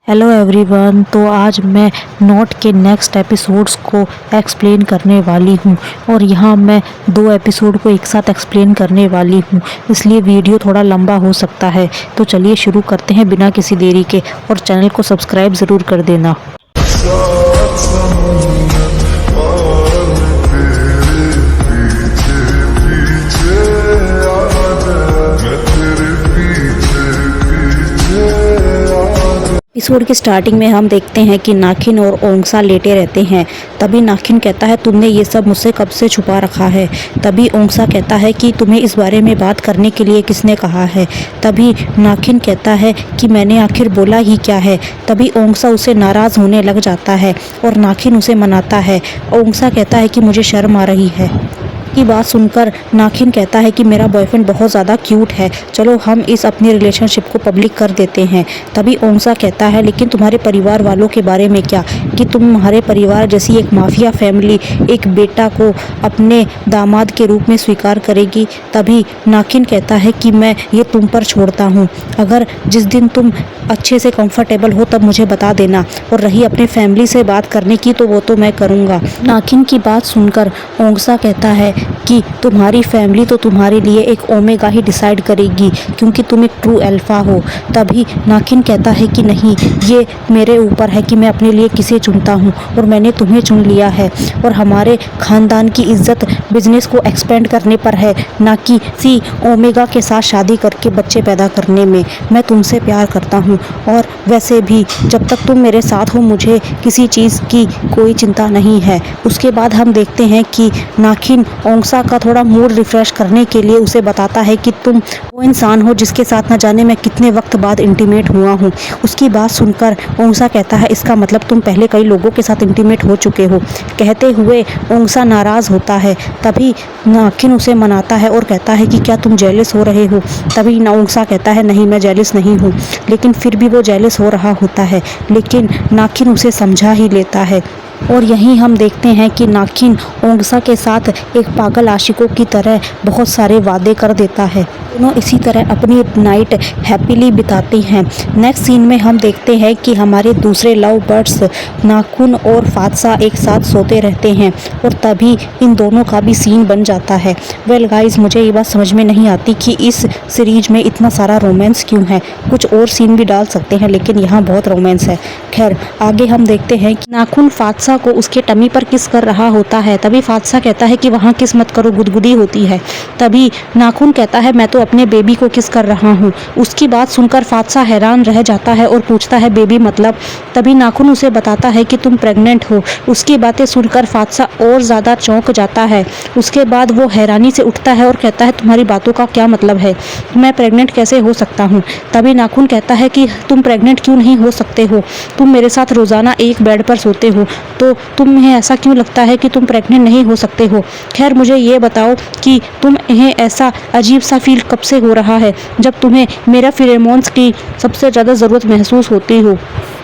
Hello everyone. तो आज मैं नोट के नेक्स्ट एपिसोड्स को एक्सप्लेन करने वाली हूँ और यहाँ मैं 2 एपिसोड को एक साथ एक्सप्लेन करने वाली हूँ, इसलिए वीडियो थोड़ा लंबा हो सकता है। तो चलिए शुरू करते हैं बिना किसी देरी के, और चैनल को सब्सक्राइब ज़रूर कर देना। एपिसोड के स्टार्टिंग में हम देखते हैं कि नाखिन और ओंगसा लेटे रहते हैं। तभी नाखिन कहता है, तुमने ये सब मुझसे कब से छुपा रखा है। तभी ओंगसा कहता है कि तुम्हें इस बारे में बात करने के लिए किसने कहा है। तभी नाखिन कहता है कि मैंने आखिर बोला ही क्या है। तभी ओंगसा उसे नाराज़ होने लग जाता है और नाखिन उसे मनाता है। ओंगसा कहता है कि मुझे शर्म आ रही है। की बात सुनकर नाखिन कहता है कि मेरा बॉयफ्रेंड बहुत ज़्यादा क्यूट है, चलो हम इस अपनी रिलेशनशिप को पब्लिक कर देते हैं। तभी ओंगसा कहता है, लेकिन तुम्हारे परिवार वालों के बारे में क्या, कि तुम्हारे परिवार जैसी एक माफिया फैमिली एक बेटा को अपने दामाद के रूप में स्वीकार करेगी। तभी नाखिन कहता है कि मैं ये तुम पर छोड़ता हूँ, अगर जिस दिन तुम अच्छे से कंफर्टेबल हो तब मुझे बता देना, और रही अपने फैमिली से बात करने की तो वो तो मैं करूँगा। नाखिन की बात सुनकर ओंगसा कहता है कि तुम्हारी फैमिली तो तुम्हारे लिए एक ओमेगा ही डिसाइड करेगी, क्योंकि तुम एक ट्रू अल्फा हो। तभी नाखिन कहता है कि नहीं, ये मेरे ऊपर है कि मैं अपने लिए किसे चुनता हूँ, और मैंने तुम्हें चुन लिया है, और हमारे ख़ानदान की इज्जत बिजनेस को एक्सपेंड करने पर है, ना कि सी ओमेगा के साथ शादी करके बच्चे पैदा करने में। मैं तुमसे प्यार करता हूँ, और वैसे भी जब तक तुम मेरे साथ हो मुझे किसी चीज़ की कोई चिंता नहीं है। उसके बाद हम देखते हैं कि नाखिन ओंगसा का थोड़ा मूड रिफ्रेश करने के लिए उसे बताता है कि तुम वो इंसान हो जिसके साथ न जाने मैं कितने वक्त बाद इंटीमेट हुआ हूँ। उसकी बात सुनकर ओंगसा कहता है, इसका मतलब तुम पहले कई लोगों के साथ इंटीमेट हो चुके हो। कहते हुए ओंगसा नाराज़ होता है। तभी नाखिन उसे मनाता है और कहता है कि क्या तुम जेलस हो रहे हो। तभी ओंगसा कहता है, नहीं मैं जेलस नहीं हूँ, लेकिन फिर भी वो जेलस हो रहा होता है, लेकिन नाखिन उसे समझा ही लेता है। और यहीं हम देखते हैं कि नाखिन ओंगसा के साथ एक पागल आशिकों की तरह बहुत सारे वादे कर देता है। दोनों इसी तरह अपनी नाइट हैप्पीली बिताते हैं। नेक्स्ट सीन में हम देखते हैं कि हमारे दूसरे लव बर्ड्स नाखुन और फात्सा एक साथ सोते रहते हैं, और तभी इन दोनों का भी सीन बन जाता है। वेल गाइस, मुझे ये बात समझ में नहीं आती कि इस सीरीज में इतना सारा रोमांस क्यों है। कुछ और सीन भी डाल सकते हैं, लेकिन यहाँ बहुत रोमांस है। खैर, आगे हम देखते हैं कि नाखुन फात्सा को उसके टमी पर किस कर रहा होता है। तभी फात्सा कहता है कि वहाँ किस मत करो, गुदगुदी होती है। तभी नाखुन कहता है, मैं तो अपने बेबी को किस कर रहा हूँ। उसकी बात सुनकर फात्सा हैरान रह जाता है और पूछता है, बेबी मतलब। तभी नाखुन उसे बताता है कि तुम प्रेग्नेंट हो। उसकी बातें सुनकर फात्सा और ज़्यादा चौंक जाता है। उसके बाद वो हैरानी से उठता है और कहता है, तुम्हारी बातों का क्या मतलब है, मैं प्रेग्नेंट कैसे हो सकता हूँ। तभी नाखुन कहता है कि तुम प्रेग्नेंट क्यों नहीं हो सकते हो, तुम मेरे साथ रोज़ाना एक बेड पर सोते हो, तो तुम्हें ऐसा क्यों लगता है कि तुम प्रेग्नेंट नहीं हो सकते हो। खैर, मुझे ये बताओ कि तुम्हें ऐसा अजीब सा फील कब से हो रहा है, जब तुम्हें मेरा फेरोमोन्स की सबसे ज़्यादा ज़रूरत महसूस होती हो।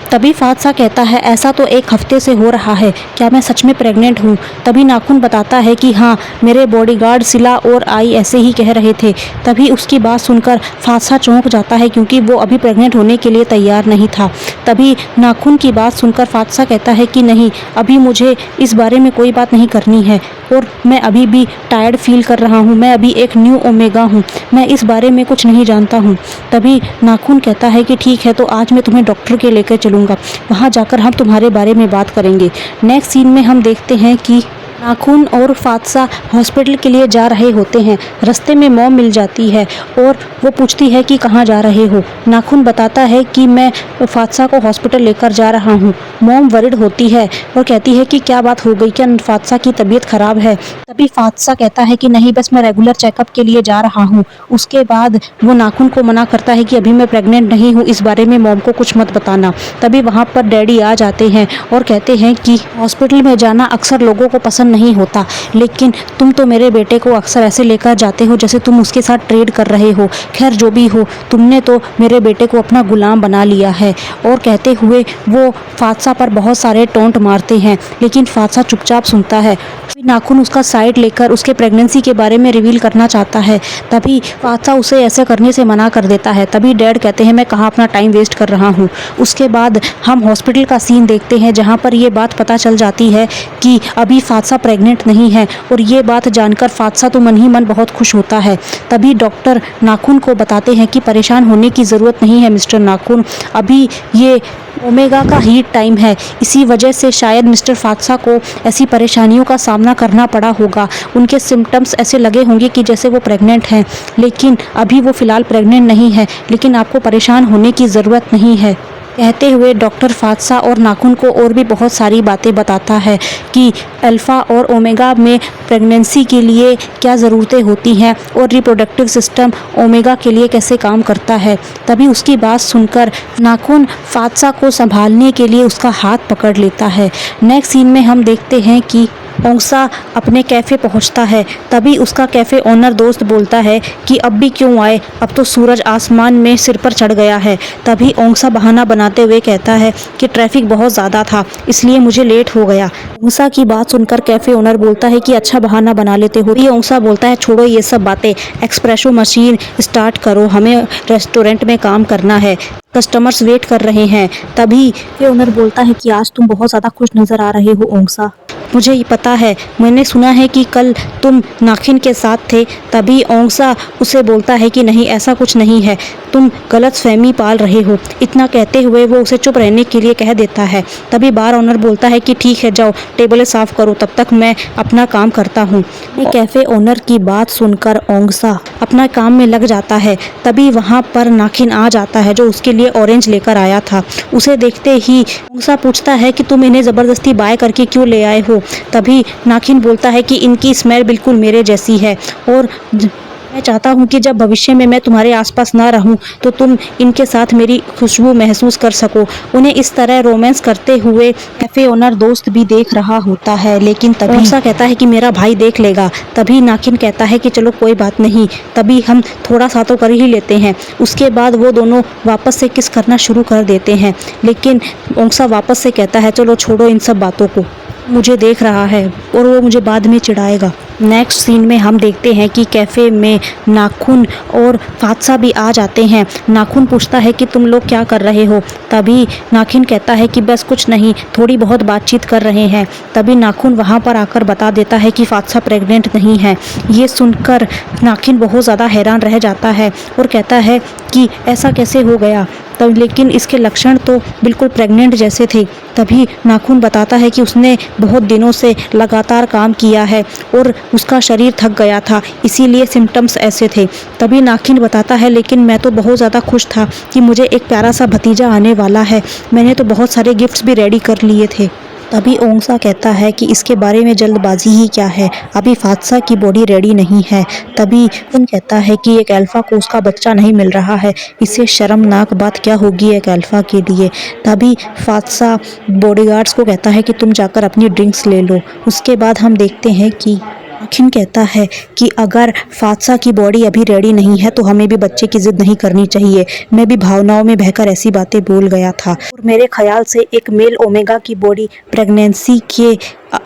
तभी फात्सा कहता है, ऐसा तो 1 हफ्ते से हो रहा है, क्या मैं सच में प्रेग्नेंट हूँ। तभी नाखुन बताता है कि हाँ, मेरे बॉडीगार्ड सिला और आई ऐसे ही कह रहे थे। तभी उसकी बात सुनकर फात्सा चौंक जाता है, क्योंकि वो अभी प्रेग्नेंट होने के लिए तैयार नहीं था। तभी नाखुन की बात सुनकर फात्सा कहता है कि नहीं, अभी मुझे इस बारे में कोई बात नहीं करनी है, और मैं अभी भी टायर्ड फील कर रहा हूँ, मैं अभी एक न्यू ओमेगा हूँ, मैं इस बारे में कुछ नहीं जानता हूँ। तभी नाखुन कहता है कि ठीक है, तो आज मैं तुम्हें डॉक्टर के लेकर चलूँगा, वहाँ जाकर हम तुम्हारे बारे में बात करेंगे। नेक्स्ट सीन में हम देखते हैं कि नाखुन और फात्सा हॉस्पिटल के लिए जा रहे होते हैं। रास्ते में मॉम मिल जाती है और वो पूछती है कि कहाँ जा रहे हो। नाखुन बताता है कि मैं फात्सा को हॉस्पिटल लेकर जा रहा हूँ। मॉम वरिड होती है और कहती है कि क्या बात हो गई, क्या फात्सा की तबीयत खराब है। तभी फात्सा कहता है कि नहीं, बस मैं रेगुलर चेकअप के लिए जा रहा हूँ। उसके बाद वो नाखुन को मना करता है कि अभी मैं प्रेग्नेंट नहीं हूँ, इस बारे में मॉम को कुछ मत बताना। तभी वहाँ पर डैडी आ जाते हैं और कहते हैं कि हॉस्पिटल में जाना अक्सर लोगों को पसंद नहीं होता, लेकिन तुम तो मेरे बेटे को अक्सर ऐसे लेकर जाते हो जैसे तुम उसके साथ ट्रेड कर रहे हो। खैर जो भी हो, तुमने तो मेरे बेटे को अपना गुलाम बना लिया है। और कहते हुए वो फात्सा पर बहुत सारे टोंट मारते हैं, लेकिन फात्सा चुपचाप सुनता है। नाखून उसका साइड लेकर उसके प्रेगनेंसी के बारे में रिवील करना चाहता है। तभी फात्सा उसे ऐसे करने से मना कर देता है। तभी डैड कहते हैं मैं कहाँ अपना टाइम वेस्ट कर रहा हूँ। उसके बाद हम हॉस्पिटल का सीन देखते हैं जहाँ पर ये बात पता चल जाती है कि अभी फात्सा प्रेग्नेंट नहीं है और ये बात जानकर फात्सा तो मन ही मन बहुत खुश होता है। तभी डॉक्टर नाखून को बताते हैं कि परेशान होने की ज़रूरत नहीं है मिस्टर नाखून, अभी ये ओमेगा का हीट टाइम है, इसी वजह से शायद मिस्टर फात्सा को ऐसी परेशानियों का सामना करना पड़ा होगा। उनके सिम्टम्स ऐसे लगे होंगे कि जैसे वो प्रेग्नेंट हैं, लेकिन अभी वो फ़िलहाल प्रेग्नेंट नहीं है, लेकिन आपको परेशान होने की ज़रूरत नहीं है। कहते हुए डॉक्टर फात्सा और नाखून को और भी बहुत सारी बातें बताता है कि अल्फ़ा और ओमेगा में प्रेगनेंसी के लिए क्या ज़रूरतें होती हैं और रिप्रोडक्टिव सिस्टम ओमेगा के लिए कैसे काम करता है। तभी उसकी बात सुनकर नाखून फात्सा को संभालने के लिए उसका हाथ पकड़ लेता है। नेक्स्ट सीन में हम देखते हैं कि ओंसा अपने कैफ़े पहुंचता है। तभी उसका कैफ़े ओनर दोस्त बोलता है कि अब भी क्यों आए, अब तो सूरज आसमान में सिर पर चढ़ गया है। तभी ओंसा बहाना बनाते हुए कहता है कि ट्रैफिक बहुत ज़्यादा था इसलिए मुझे लेट हो गया। ओंसा की बात सुनकर कैफ़े ओनर बोलता है कि अच्छा बहाना बना लेते हो। ये ओंसा बोलता है छोड़ो ये सब बातें, एक्सप्रेसो मशीन स्टार्ट करो, हमें रेस्टोरेंट में काम करना है, कस्टमर्स वेट कर रहे हैं। तभी कैफ़े ओनर बोलता है कि आज तुम बहुत ज़्यादा खुश नज़र आ रहे हो ओंसा, मुझे ये पता है, मैंने सुना है कि कल तुम नाखिन के साथ थे। तभी ओंसा उसे बोलता है कि नहीं ऐसा कुछ नहीं है, तुम गलतफहमी पाल रहे हो। इतना कहते हुए वो उसे चुप रहने के लिए कह देता है। तभी बार ओनर बोलता है कि ठीक है जाओ टेबलें साफ़ करो, तब तक मैं अपना काम करता हूँ। कैफ़े ओनर की बात सुनकर ओंसा अपना काम में लग जाता है। तभी वहाँ पर नाखिन आ जाता है जो उसके लिए ऑरेंज लेकर आया था। उसे देखते ही ओंसा पूछता है कि तुम इन्हें ज़बरदस्ती बाय करके क्यों ले आए हो। तभी नाखिन बोलता है कि इनकी स्मेल बिल्कुल मेरे जैसी है और मैं चाहता हूँ कि जब भविष्य में मैं तुम्हारे आसपास ना रहूँ तो तुम इनके साथ मेरी खुशबू महसूस कर सको। उन्हें इस तरह रोमांस करते हुए कैफ़े ओनर दोस्त भी देख रहा होता है, लेकिन तभी ओंसा कहता है कि मेरा भाई देख लेगा। तभी नाखिन कहता है कि चलो कोई बात नहीं, तभी हम थोड़ा सा तो कर ही लेते हैं। उसके बाद वो दोनों वापस से किस करना शुरू कर देते हैं, लेकिन ओंसा वापस से कहता है चलो छोड़ो इन सब बातों को, मुझे देख रहा है और वो मुझे बाद में चिढ़ाएगा। नेक्स्ट सीन में हम देखते हैं कि कैफ़े में नाखून और फात्सा भी आ जाते हैं। नाखून पूछता है कि तुम लोग क्या कर रहे हो। तभी नाखिन कहता है कि बस कुछ नहीं, थोड़ी बहुत बातचीत कर रहे हैं। तभी नाखून वहाँ पर आकर बता देता है कि फात्सा प्रेग्नेंट नहीं है। ये सुनकर नाखिन बहुत ज़्यादा हैरान रह जाता है और कहता है कि ऐसा कैसे हो गया, तब लेकिन इसके लक्षण तो बिल्कुल प्रेग्नेंट जैसे थे। तभी नाखून बताता है कि उसने बहुत दिनों से लगातार काम किया है और उसका शरीर थक गया था, इसीलिए सिम्टम्स ऐसे थे। तभी नाखिन बताता है लेकिन मैं तो बहुत ज़्यादा खुश था कि मुझे एक प्यारा सा भतीजा आने वाला है, मैंने तो बहुत सारे गिफ्ट्स भी रेडी कर लिए थे। तभी ओंसा कहता है कि इसके बारे में जल्दबाजी ही क्या है, अभी फात्सा की बॉडी रेडी नहीं है। तभी उन कहता है कि एक अल्फ़ा को उसका बच्चा नहीं मिल रहा है, इससे शर्मनाक बात क्या होगी एक अल्फ़ा के लिए। तभी फात्सा बॉडीगार्ड्स को कहता है कि तुम जाकर अपनी ड्रिंक्स ले लो। उसके बाद हम देखते हैं कि नाखिन कहता है कि अगर फात्सा की बॉडी अभी रेडी नहीं है तो हमें भी बच्चे की ज़िद नहीं करनी चाहिए। मैं भी भावनाओं में बहकर ऐसी बातें बोल गया था और मेरे ख्याल से एक मेल ओमेगा की बॉडी प्रेगनेंसी के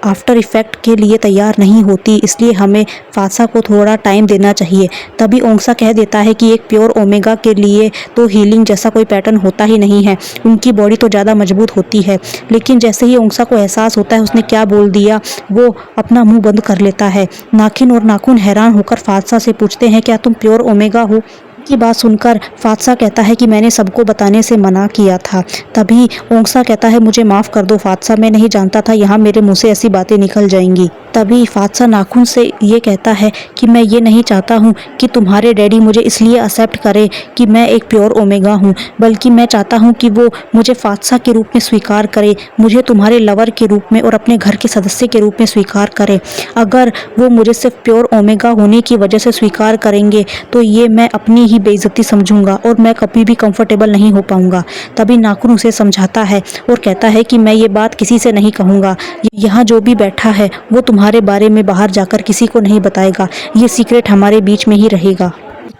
आफ्टर इफ़ेक्ट के लिए तैयार नहीं होती, इसलिए हमें फात्सा को थोड़ा टाइम देना चाहिए। तभी ओंसा कह देता है कि एक प्योर ओमेगा के लिए तो हीलिंग जैसा कोई पैटर्न होता ही नहीं है, उनकी बॉडी तो ज़्यादा मजबूत होती है। लेकिन जैसे ही ओंसा को एहसास होता है उसने क्या बोल दिया, वो अपना मुंह बंद कर लेता है। नाखिन और नाखून हैरान होकर फात्सा से पूछते हैं क्या तुम प्योर ओमेगा हो। की बात सुनकर फात्सा कहता है कि मैंने सबको बताने से मना किया था। तभी ओंसा कहता है मुझे माफ़ कर दो फात्सा, मैं नहीं जानता था यहाँ मेरे मुंह से ऐसी बातें निकल जाएंगी। तभी फात्सा नाखून से ये कहता है कि मैं ये नहीं चाहता हूँ कि तुम्हारे डैडी मुझे इसलिए एक्सेप्ट करे कि मैं एक प्योर ओमेगा हूँ, बल्कि मैं चाहता हूँ कि वो मुझे फात्सा के रूप में स्वीकार करे, मुझे तुम्हारे लवर के रूप में और अपने घर के सदस्य के रूप में स्वीकार करे। अगर वो मुझे सिर्फ प्योर ओमेगा होने की वजह से स्वीकार करेंगे तो ये मैं अपनी ही बेइज्जती समझूंगा और मैं कभी भी कंफर्टेबल नहीं हो पाऊंगा। तभी नाखून उसे समझाता है और कहता है कि मैं ये बात किसी से नहीं कहूँगा, यहाँ जो भी बैठा है वो तुम्हारे बारे में बाहर जाकर किसी को नहीं बताएगा, ये सीक्रेट हमारे बीच में ही रहेगा।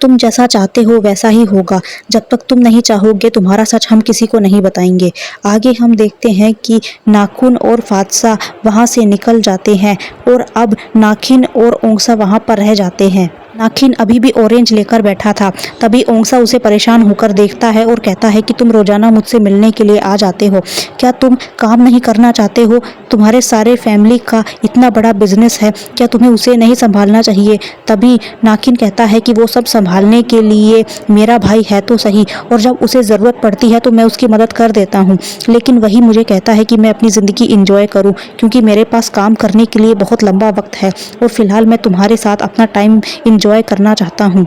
तुम जैसा चाहते हो वैसा ही होगा, जब तक तुम नहीं चाहोगे तुम्हारा सच हम किसी को नहीं बताएंगे। आगे हम देखते हैं कि नाखून और फात्सा वहाँ से निकल जाते हैं और अब नाखिन और ओंसा वहाँ पर रह जाते हैं। नाखिन अभी भी ऑरेंज लेकर बैठा था। तभी ओंसा उसे परेशान होकर देखता है और कहता है कि तुम रोजाना मुझसे मिलने के लिए आ जाते हो, क्या तुम काम नहीं करना चाहते हो? तुम्हारे सारे फैमिली का इतना बड़ा बिजनेस है, क्या तुम्हें उसे नहीं संभालना चाहिए? तभी नाखिन कहता है कि वो सब संभालने के लिए मेरा भाई है तो सही, और जब उसे ज़रूरत पड़ती है तो मैं उसकी मदद कर देता हूँ, लेकिन वही मुझे कहता है कि मैं अपनी ज़िंदगी इंजॉय करूँ, क्योंकि मेरे पास काम करने के लिए बहुत लंबा वक्त है और फिलहाल मैं तुम्हारे साथ अपना टाइम इंजॉय करना चाहता हूँ।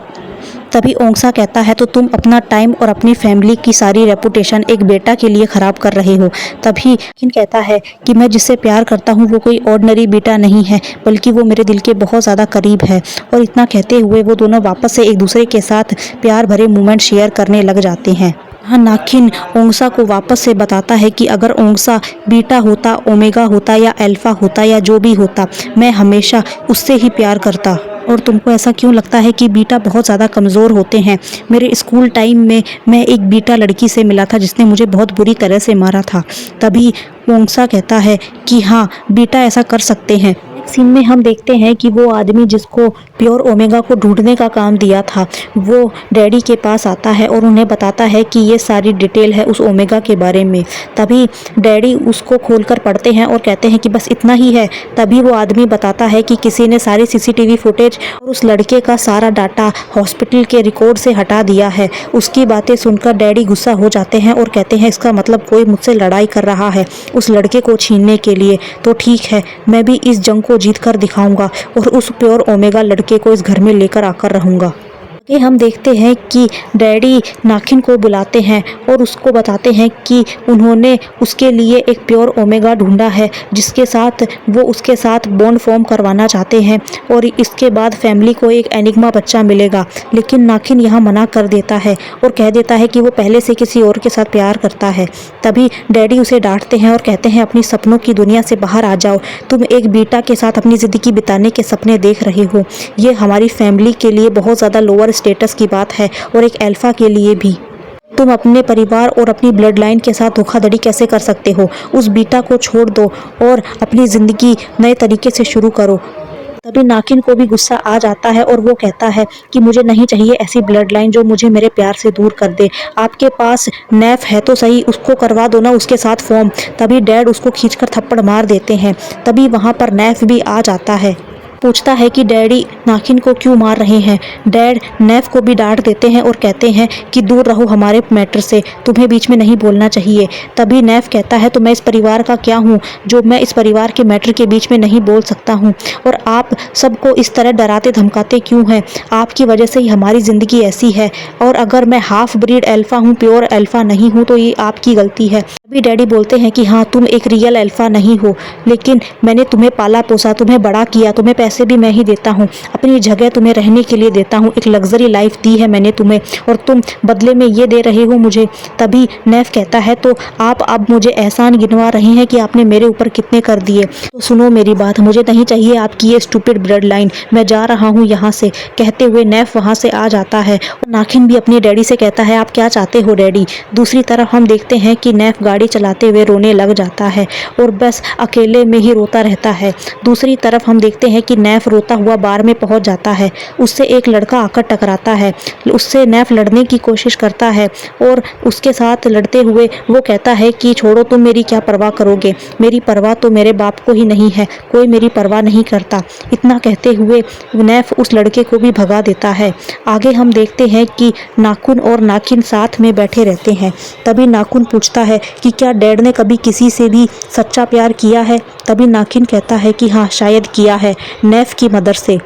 तभी ओंसा कहता है तो तुम अपना टाइम और अपनी फैमिली की सारी रेपुटेशन एक बेटा के लिए ख़राब कर रहे हो। तभी नाखिन कहता है कि मैं जिससे प्यार करता हूँ वो कोई ऑर्डिनरी बेटा नहीं है, बल्कि वो मेरे दिल के बहुत ज़्यादा करीब है। और इतना कहते हुए वो दोनों वापस से एक दूसरे के साथ प्यार भरे मोमेंट शेयर करने लग जाते हैं। हाँ, नाखिन ओंसा को वापस से बताता है कि अगर ओंसा बीटा होता, ओमेगा होता या अल्फा होता या जो भी होता, मैं हमेशा उससे ही प्यार करता। और तुमको ऐसा क्यों लगता है कि बीटा बहुत ज़्यादा कमज़ोर होते हैं? मेरे स्कूल टाइम में मैं एक बीटा लड़की से मिला था जिसने मुझे बहुत बुरी तरह से मारा था। तभी ओंसा कहता है कि हाँ, बीटा ऐसा कर सकते हैं। सीन में हम देखते हैं कि वो आदमी जिसको प्योर ओमेगा को ढूंढने का काम दिया था, वो डैडी के पास आता है और उन्हें बताता है कि ये सारी डिटेल है उस ओमेगा के बारे में। तभी डैडी उसको खोलकर पढ़ते हैं और कहते हैं कि बस इतना ही है। तभी वो आदमी बताता है कि किसी ने सारी सीसीटीवी फुटेज और उस लड़के का सारा डाटा हॉस्पिटल के रिकॉर्ड से हटा दिया है। उसकी बातें सुनकर डैडी गुस्सा हो जाते हैं और कहते हैं इसका मतलब कोई मुझसे लड़ाई कर रहा है उस लड़के को छीनने के लिए। तो ठीक है, मैं भी इस जंग को जीत कर दिखाऊंगा और उस प्योर ओमेगा लड़के को इस घर में लेकर आकर रहूंगा। आगे हम देखते हैं कि डैडी नाखिन को बुलाते हैं और उसको बताते हैं कि उन्होंने उसके लिए एक प्योर ओमेगा ढूंढा है जिसके साथ वो उसके साथ बॉन्ड फॉर्म करवाना चाहते हैं और इसके बाद फैमिली को एक एनिग्मा बच्चा मिलेगा। लेकिन नाखिन यहाँ मना कर देता है और कह देता है कि वो पहले से किसी और के साथ प्यार करता है। तभी डैडी उसे डांटते हैं और कहते हैं अपनी सपनों की दुनिया से बाहर आ जाओ, तुम एक बीटा के साथ अपनी ज़िंदगी बिताने के सपने देख रहे हो। ये हमारी फैमिली के लिए बहुत ज़्यादा लोअर स्टेटस की बात है और एक अल्फा के लिए भी। तुम अपने परिवार और अपनी ब्लड लाइन के साथ धोखाधड़ी कैसे कर सकते हो? उस बीटा को छोड़ दो और अपनी ज़िंदगी नए तरीके से शुरू करो। तभी नाखिन को भी गुस्सा आ जाता है और वो कहता है कि मुझे नहीं चाहिए ऐसी ब्लड लाइन जो मुझे मेरे प्यार से दूर कर दे। आपके पास नैफ है तो सही, उसको करवा दो ना उसके साथ फॉर्म। तभी डैड उसको खींचकर थप्पड़ मार देते हैं। तभी वहाँ पर नैफ भी आ जाता है, पूछता है कि डैडी नाखिन को क्यों मार रहे हैं। डैड नैफ को भी डांट देते हैं और कहते हैं कि दूर रहो हमारे मैटर से, तुम्हें बीच में नहीं बोलना चाहिए। तभी नैफ कहता है तो मैं इस परिवार का क्या हूँ जो मैं इस परिवार के मैटर के बीच में नहीं बोल सकता हूँ, और आप सबको इस तरह डराते धमकाते क्यों हैं? आपकी वजह से ही हमारी ज़िंदगी ऐसी है, और अगर मैं हाफ ब्रीड अल्फ़ा हूँ, प्योर अल्फ़ा नहीं हूँ, तो ये आपकी गलती है। तभी डैडी बोलते हैं कि हाँ, तुम एक रियल अल्फ़ा नहीं हो, लेकिन मैंने तुम्हें पाला पोसा, तुम्हें बड़ा किया, तुम्हें पैसे भी मैं ही देता हूँ, अपनी जगह तुम्हें रहने के लिए देता हूँ, एक लग्जरी लाइफ दी है मैंने तुम्हें, और तुम बदले में ये दे रहे हो मुझे। तभी नैफ कहता है तो आप अब मुझे एहसान गिनवा रहे हैं कि आपने मेरे ऊपर कितने कर दिए। तो सुनो मेरी बात, मुझे नहीं चाहिए आपकी ये स्टूपिड ब्लड लाइन, मैं जा रहा हूँ यहाँ से। कहते हुए नैफ वहाँ से आ जाता है और नाखिन भी अपनी डैडी से कहता है आप क्या चाहते हो डैडी। दूसरी तरफ हम देखते हैं कि नैफ गाड़ी चलाते हुए रोने लग जाता है और बस अकेले में ही रोता रहता है। दूसरी तरफ हम देखते हैं कि नैफ रोता हुआ बार में पहुंच जाता है। उससे एक लड़का आकर टकराता है, उससे नैफ लड़ने की कोशिश करता है और उसके साथ लड़ते हुए वो कहता है कि छोड़ो, तुम मेरी क्या परवाह करोगे, मेरी परवाह तो मेरे बाप को ही नहीं है, कोई मेरी परवाह नहीं करता। इतना कहते हुए नैफ उस लड़के को भी भगा देता है। आगे हम देखते हैं कि नाखून और नाखिन साथ में बैठे रहते हैं। तभी नाखून पूछता है कि क्या डैड ने कभी किसी से भी सच्चा प्यार किया है? तभी नाखिन कहता है कि हाँ, शायद किया है, नैफ की मदर से।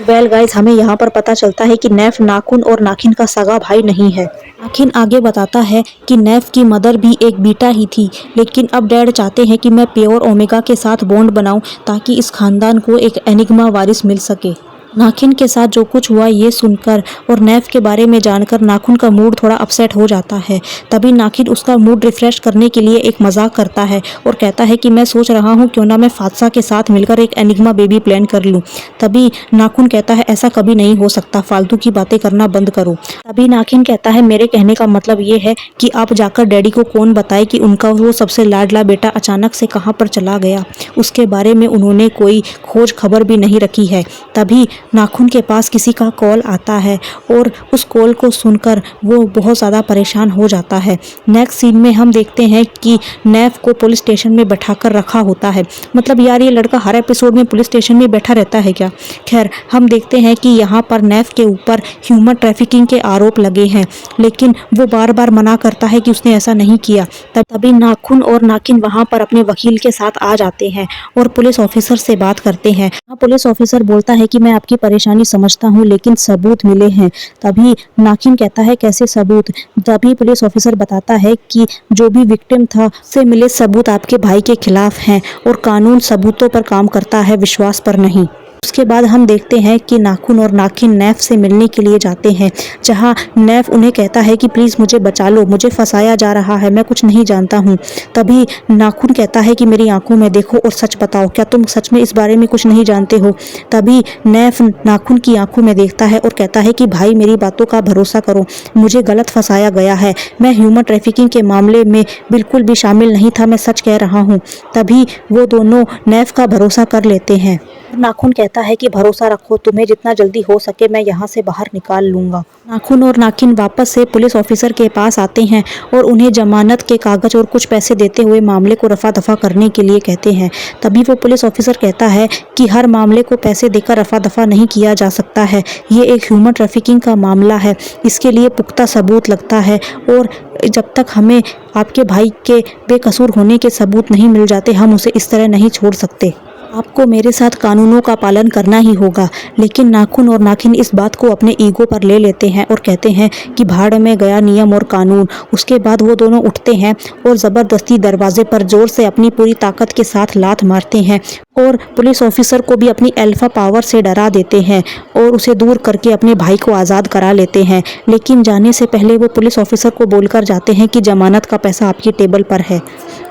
वेल गाइस, हमें यहाँ पर पता चलता है कि नैफ नाखून और नाखिन का सगा भाई नहीं है। नाखिन आगे बताता है कि नैफ की मदर भी एक बीटा ही थी, लेकिन अब डैड चाहते हैं कि मैं प्योर ओमेगा के साथ बॉन्ड बनाऊं ताकि इस खानदान को एक एनिग्मा वारिस मिल सके। नाखिन के साथ जो कुछ हुआ ये सुनकर और नैफ के बारे में जानकर नाखुन का मूड थोड़ा अपसेट हो जाता है। तभी नाखिन उसका मूड रिफ्रेश करने के लिए एक मजाक करता है और कहता है कि मैं सोच रहा हूँ क्यों ना मैं फात्सा के साथ मिलकर एक एनिग्मा बेबी प्लान कर लूँ। तभी नाखुन कहता है ऐसा कभी नहीं हो सकता, फालतू की बातें करना बंद करो। तभी नाखिन कहता है मेरे कहने का मतलब ये है कि आप जाकर डैडी को कौन बताए कि उनका वो सबसे लाडला बेटा अचानक से कहाँ पर चला गया, उसके बारे में उन्होंने कोई खोज खबर भी नहीं रखी है। तभी नाखुन के पास किसी का कॉल आता है और उस कॉल को सुनकर वो बहुत ज़्यादा परेशान हो जाता है। नेक्स्ट सीन में हम देखते हैं कि नैफ को पुलिस स्टेशन में बैठाकर रखा होता है। मतलब यार ये लड़का हर एपिसोड में पुलिस स्टेशन में बैठा रहता है क्या। खैर हम देखते हैं कि यहाँ पर नैफ के ऊपर ह्यूमन ट्रैफिकिंग के आरोप लगे हैं, लेकिन वो बार बार मना करता है कि उसने ऐसा नहीं किया। तभी नाखुन और नाखिन वहाँ पर अपने वकील के साथ आ जाते हैं और पुलिस ऑफिसर से बात करते हैं। पुलिस ऑफिसर बोलता है कि मैं आपकी परेशानी समझता हूँ लेकिन सबूत मिले हैं। तभी नाखिन कहता है कैसे सबूत। तभी पुलिस ऑफिसर बताता है कि जो भी विक्टिम था से मिले सबूत आपके भाई के खिलाफ हैं और कानून सबूतों पर काम करता है, विश्वास पर नहीं। उसके बाद हम देखते हैं कि नाखुन और नाखिन नैफ से मिलने के लिए जाते हैं, जहां नैफ उन्हें कहता है कि प्लीज़ मुझे बचा लो, मुझे फंसाया जा रहा है, मैं कुछ नहीं जानता हूं। तभी नाखुन कहता है कि मेरी आंखों में देखो और सच बताओ, क्या तुम सच में इस बारे में कुछ नहीं जानते हो। तभी नैफ नाखुन की आंखों में देखता है और कहता है कि भाई मेरी बातों का भरोसा करो, मुझे गलत फंसाया गया है, मैं ह्यूमन ट्रैफिकिंग के मामले में बिल्कुल भी शामिल नहीं था, मैं सच कह रहा हूँ। तभी वो दोनों नैफ का भरोसा कर लेते हैं। नाखुन कहता है कि भरोसा रखो, तुम्हें जितना जल्दी हो सके मैं यहाँ से बाहर निकाल लूँगा। नाखुन और नाखिन वापस से पुलिस ऑफिसर के पास आते हैं और उन्हें जमानत के कागज और कुछ पैसे देते हुए मामले को रफा दफा करने के लिए कहते हैं। तभी वो पुलिस ऑफिसर कहता है कि हर मामले को पैसे देकर रफा दफा नहीं किया जा सकता है, ये एक ह्यूमन ट्रैफिकिंग का मामला है, इसके लिए पुख्ता सबूत लगता है और जब तक हमें आपके भाई के बेकसूर होने के सबूत नहीं मिल जाते हम उसे इस तरह नहीं छोड़ सकते। आपको मेरे साथ कानूनों का पालन करना ही होगा। लेकिन नाखुन और नाखिन इस बात को अपने ईगो पर ले लेते हैं और कहते हैं कि भाड़ में गया नियम और कानून। उसके बाद वो दोनों उठते हैं और ज़बरदस्ती दरवाजे पर जोर से अपनी पूरी ताकत के साथ लात मारते हैं और पुलिस ऑफिसर को भी अपनी अल्फा पावर से डरा देते हैं और उसे दूर करके अपने भाई को आज़ाद करा लेते हैं। लेकिन जाने से पहले वो पुलिस ऑफिसर को बोलकर जाते हैं कि जमानत का पैसा आपकी टेबल पर है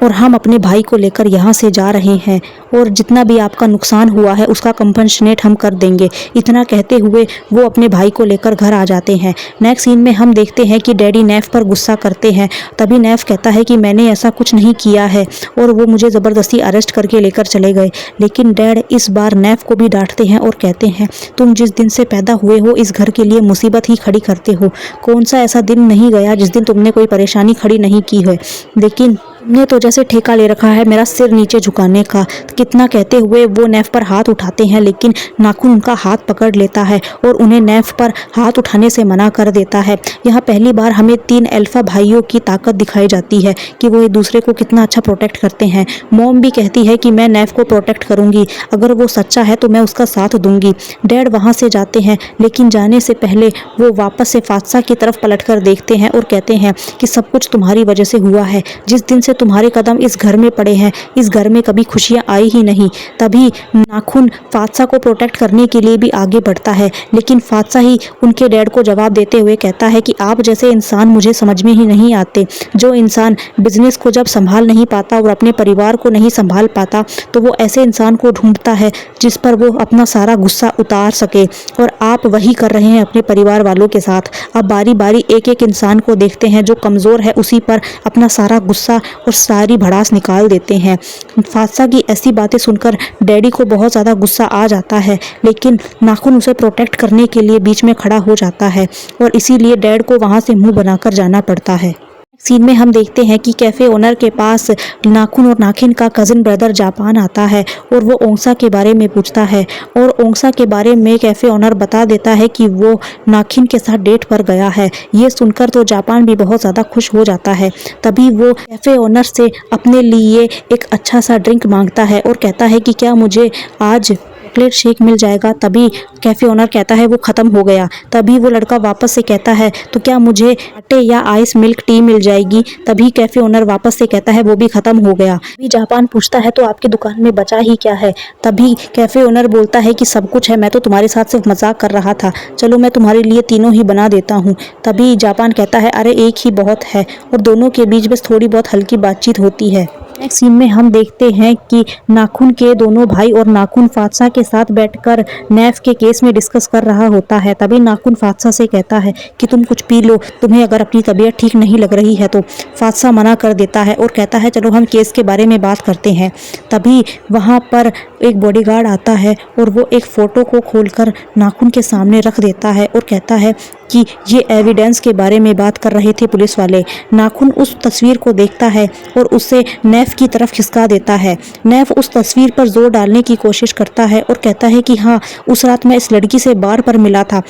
और हम अपने भाई को लेकर यहाँ से जा रहे हैं और जितना भी आपका नुकसान हुआ है उसका कंपनसेट हम कर देंगे। इतना कहते हुए वो अपने भाई को लेकर घर आ जाते हैं। नेक्स्ट सीन में हम देखते हैं कि डैडी नैफ पर गुस्सा करते हैं। तभी नैफ कहता है कि मैंने ऐसा कुछ नहीं किया है और वो मुझे ज़बरदस्ती अरेस्ट करके लेकर चले गए। लेकिन डैड इस बार नैफ को भी डांटते हैं और कहते हैं तुम जिस दिन से पैदा हुए हो इस घर के लिए मुसीबत ही खड़ी करते हो। कौन सा ऐसा दिन नहीं गया जिस दिन तुमने कोई परेशानी खड़ी नहीं की है, लेकिन तुमने तो जैसे ठेका ले रखा है मेरा सिर नीचे झुकाने का। कितना कहते हुए वो नैफ पर हाथ उठाते हैं, लेकिन नाखुन उनका हाथ पकड़ लेता है और उन्हें नैफ पर हाथ उठाने से मना कर देता है। यहाँ पहली बार हमें 3 अल्फा भाइयों की ताकत दिखाई जाती है कि वो एक दूसरे को कितना अच्छा प्रोटेक्ट करते हैं। मॉम भी कहती है कि मैं नैफ को प्रोटेक्ट करूँगी, अगर वो सच्चा है तो मैं उसका साथ दूंगी। डैड वहाँ से जाते हैं, लेकिन जाने से पहले वो वापस से फात्सा की तरफ पलट कर देखते हैं और कहते हैं कि सब कुछ तुम्हारी वजह से हुआ है। जिस दिन से तुम्हारे कदम इस घर में पड़े हैं इस घर में कभी खुशियां आई ही नहीं। तभी नाखुन फात्सा को प्रोटेक्ट करने के लिए भी आगे बढ़ता है, लेकिन फात्सा ही उनके डैड को जवाब देते हुए कहता है कि आप जैसे इंसान मुझे समझ में ही नहीं आते। जो इंसान बिजनेस को जब संभाल नहीं पाता और अपने परिवार को नहीं संभाल पाता तो वो ऐसे इंसान को ढूंढता है जिस पर वो अपना सारा गुस्सा उतार सके, और आप वही कर रहे हैं अपने परिवार वालों के साथ। अब बारी बारी एक एक इंसान को देखते हैं जो कमज़ोर है उसी पर अपना सारा गुस्सा और सारी भड़ास निकाल देते हैं। फात्सा की ऐसी बातें सुनकर डैडी को बहुत ज़्यादा गुस्सा आ जाता है, लेकिन नाखुन उसे प्रोटेक्ट करने के लिए बीच में खड़ा हो जाता है और इसीलिए डैड को वहाँ से मुंह बनाकर जाना पड़ता है। सीन में हम देखते हैं कि कैफ़े ओनर के पास नाखुन और नाखिन का कज़न ब्रदर जापान आता है और वो ओंसा के बारे में पूछता है और ओंसा के बारे में कैफ़े ओनर बता देता है कि वो नाखिन के साथ डेट पर गया है। ये सुनकर तो जापान भी बहुत ज़्यादा खुश हो जाता है। तभी वो कैफ़े ओनर से अपने लिए एक अच्छा सा ड्रिंक मांगता है और कहता है कि क्या मुझे आज चॉकलेट शेक मिल जाएगा। तभी कैफ़े ओनर कहता है वो ख़त्म हो गया। तभी वो लड़का वापस से कहता है तो क्या मुझे लाटे या आइस मिल्क टी मिल जाएगी। तभी कैफ़े ओनर वापस से कहता है वो भी ख़त्म हो गया। तभी जापान पूछता है तो आपकी दुकान में बचा ही क्या है। तभी कैफ़े ओनर बोलता है कि सब कुछ है, मैं तो तुम्हारे साथ सिर्फ मजाक कर रहा था, चलो मैं तुम्हारे लिए तीनों ही बना देता हूँ। तभी जापान कहता है अरे एक ही बहुत है, और दोनों के बीच बस थोड़ी बहुत हल्की बातचीत होती है। नेक्स्ट सीन में हम देखते हैं कि नाखून के दोनों भाई और नाखून फात्सा के साथ बैठकर नैफ के केस में डिस्कस कर रहा होता है। तभी नाखून फात्सा से कहता है कि तुम कुछ पी लो, तुम्हें अगर अपनी तबीयत ठीक नहीं लग रही है तो। फात्सा मना कर देता है और कहता है चलो हम केस के बारे में बात करते हैं। तभी वहाँ पर एक बॉडीगार्ड आता है और वो एक फ़ोटो को खोलकर नाखून के सामने रख देता है और कहता है कि ये एविडेंस के बारे में बात कर रहे थे पुलिस वाले। नाखून उस तस्वीर को देखता है और उसे नैफ की तरफ खिसका देता है। नैफ उस तस्वीर पर जोर डालने की कोशिश करता है और कहता है कि हाँ, उस रात मैं इस लड़की से बार पर मिला था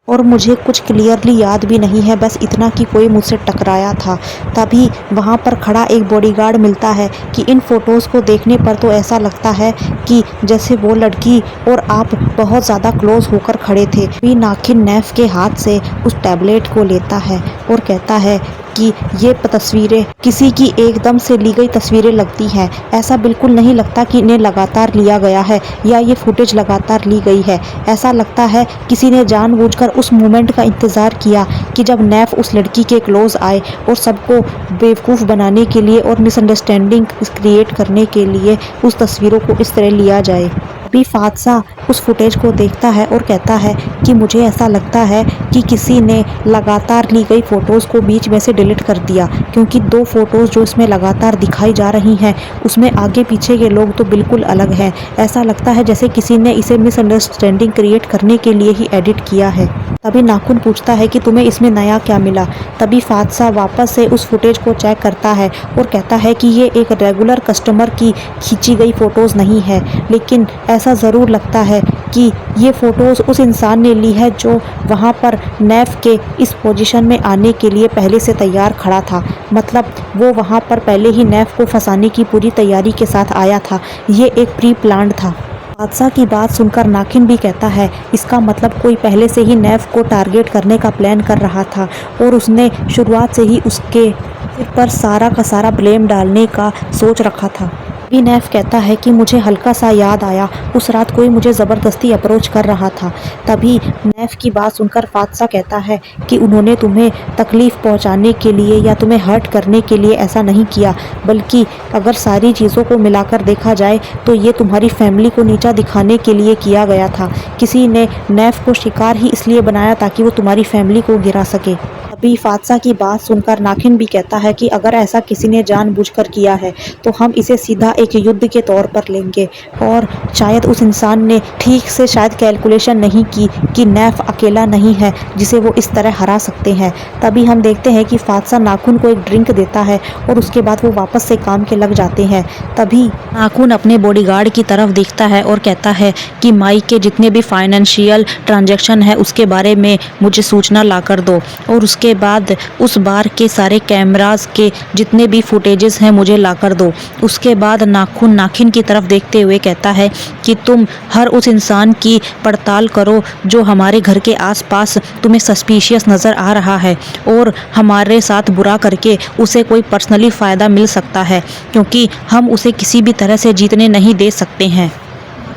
और मुझे कुछ क्लियरली याद भी नहीं है, बस इतना कि कोई मुझसे टकराया था। तभी वहाँ पर खड़ा एक बॉडीगार्ड मिलता है कि इन फ़ोटोज़ को देखने पर तो ऐसा लगता है कि जैसे वो लड़की और आप बहुत ज़्यादा क्लोज होकर खड़े थे। भी नाखिन नैफ के हाथ से उस टैबलेट को लेता है और कहता है कि ये तस्वीरें किसी की एकदम से ली गई तस्वीरें लगती हैं, ऐसा बिल्कुल नहीं लगता कि इन्हें लगातार लिया गया है या ये फुटेज लगातार ली गई है। ऐसा लगता है किसी ने जानबूझकर उस मोमेंट का इंतज़ार किया कि जब नैफ उस लड़की के क्लोज आए और सबको बेवकूफ़ बनाने के लिए और मिसअंडरस्टैंडिंग क्रिएट करने के लिए उस तस्वीरों को इस तरह लिया जाए। अभी फात्सा उस फुटेज को देखता है और कहता है कि मुझे ऐसा लगता है कि किसी ने लगातार ली गई फ़ोटोज़ को बीच में से डिलीट कर दिया, क्योंकि दो फ़ोटोज़ जो इसमें लगातार दिखाई जा रही हैं उसमें आगे पीछे के लोग तो बिल्कुल अलग हैं। ऐसा लगता है जैसे किसी ने इसे मिसअंडरस्टैंडिंग क्रिएट करने के लिए ही एडिट किया है। तभी नाखून पूछता है कि तुम्हें इसमें नया क्या मिला। तभी फात्सा वापस से उस फुटेज को चेक करता है और कहता है कि ये एक रेगुलर कस्टमर की खींची गई फ़ोटोज़ नहीं है, लेकिन ऐसा ज़रूर लगता है कि ये फ़ोटोज़ उस इंसान ने ली है जो वहाँ पर नैफ के इस पोजीशन में आने के लिए पहले से तैयार खड़ा था। मतलब वो वहाँ पर पहले ही नैफ को फंसाने की पूरी तैयारी के साथ आया था। ये एक प्री प्लान्ड था। हादसा की बात सुनकर नाखिन भी कहता है इसका मतलब कोई पहले से ही नैफ को टारगेट करने का प्लान कर रहा था और उसने शुरुआत से ही उसके सिर पर सारा का सारा ब्लेम डालने का सोच रखा था। भी नैफ कहता है कि मुझे हल्का सा याद आया, उस रात कोई मुझे ज़बरदस्ती अप्रोच कर रहा था। तभी नैफ की बात सुनकर फात्सा कहता है कि उन्होंने तुम्हें तकलीफ़ पहुंचाने के लिए या तुम्हें हर्ट करने के लिए ऐसा नहीं किया, बल्कि अगर सारी चीज़ों को मिलाकर देखा जाए तो ये तुम्हारी फैमिली को नीचा दिखाने के लिए किया गया था। किसी ने नैफ को शिकार ही इसलिए बनाया ताकि वो तुम्हारी फैमिली को गिरा सके। अभी फात्सा की बात सुनकर नाखिन भी कहता है कि अगर ऐसा किसी ने जानबूझकर किया है तो हम इसे सीधा एक युद्ध के तौर पर लेंगे, और शायद उस इंसान ने ठीक से शायद कैलकुलेशन नहीं की कि नैफ अकेला नहीं है जिसे वो इस तरह हरा सकते हैं। तभी हम देखते हैं कि फात्सा नाखून को एक ड्रिंक देता है और उसके बाद वो वापस से काम के लग जाते हैं। तभी नाखून अपने बॉडीगार्ड की तरफ देखता है और कहता है कि माई के जितने भी फाइनेंशियल ट्रांजैक्शन है उसके बारे में मुझे सूचना ला कर दो, और उसके बाद उस बार के सारे कैमरास के जितने भी फुटेजेस हैं मुझे ला कर दो। उसके बाद नाखून नाखिन की तरफ देखते हुए कहता है कि तुम हर उस इंसान की पड़ताल करो जो हमारे घर के आसपास तुम्हें सस्पिशियस नज़र आ रहा है और हमारे साथ बुरा करके उसे कोई पर्सनली फ़ायदा मिल सकता है, क्योंकि हम उसे किसी भी तरह से जीतने नहीं दे सकते हैं।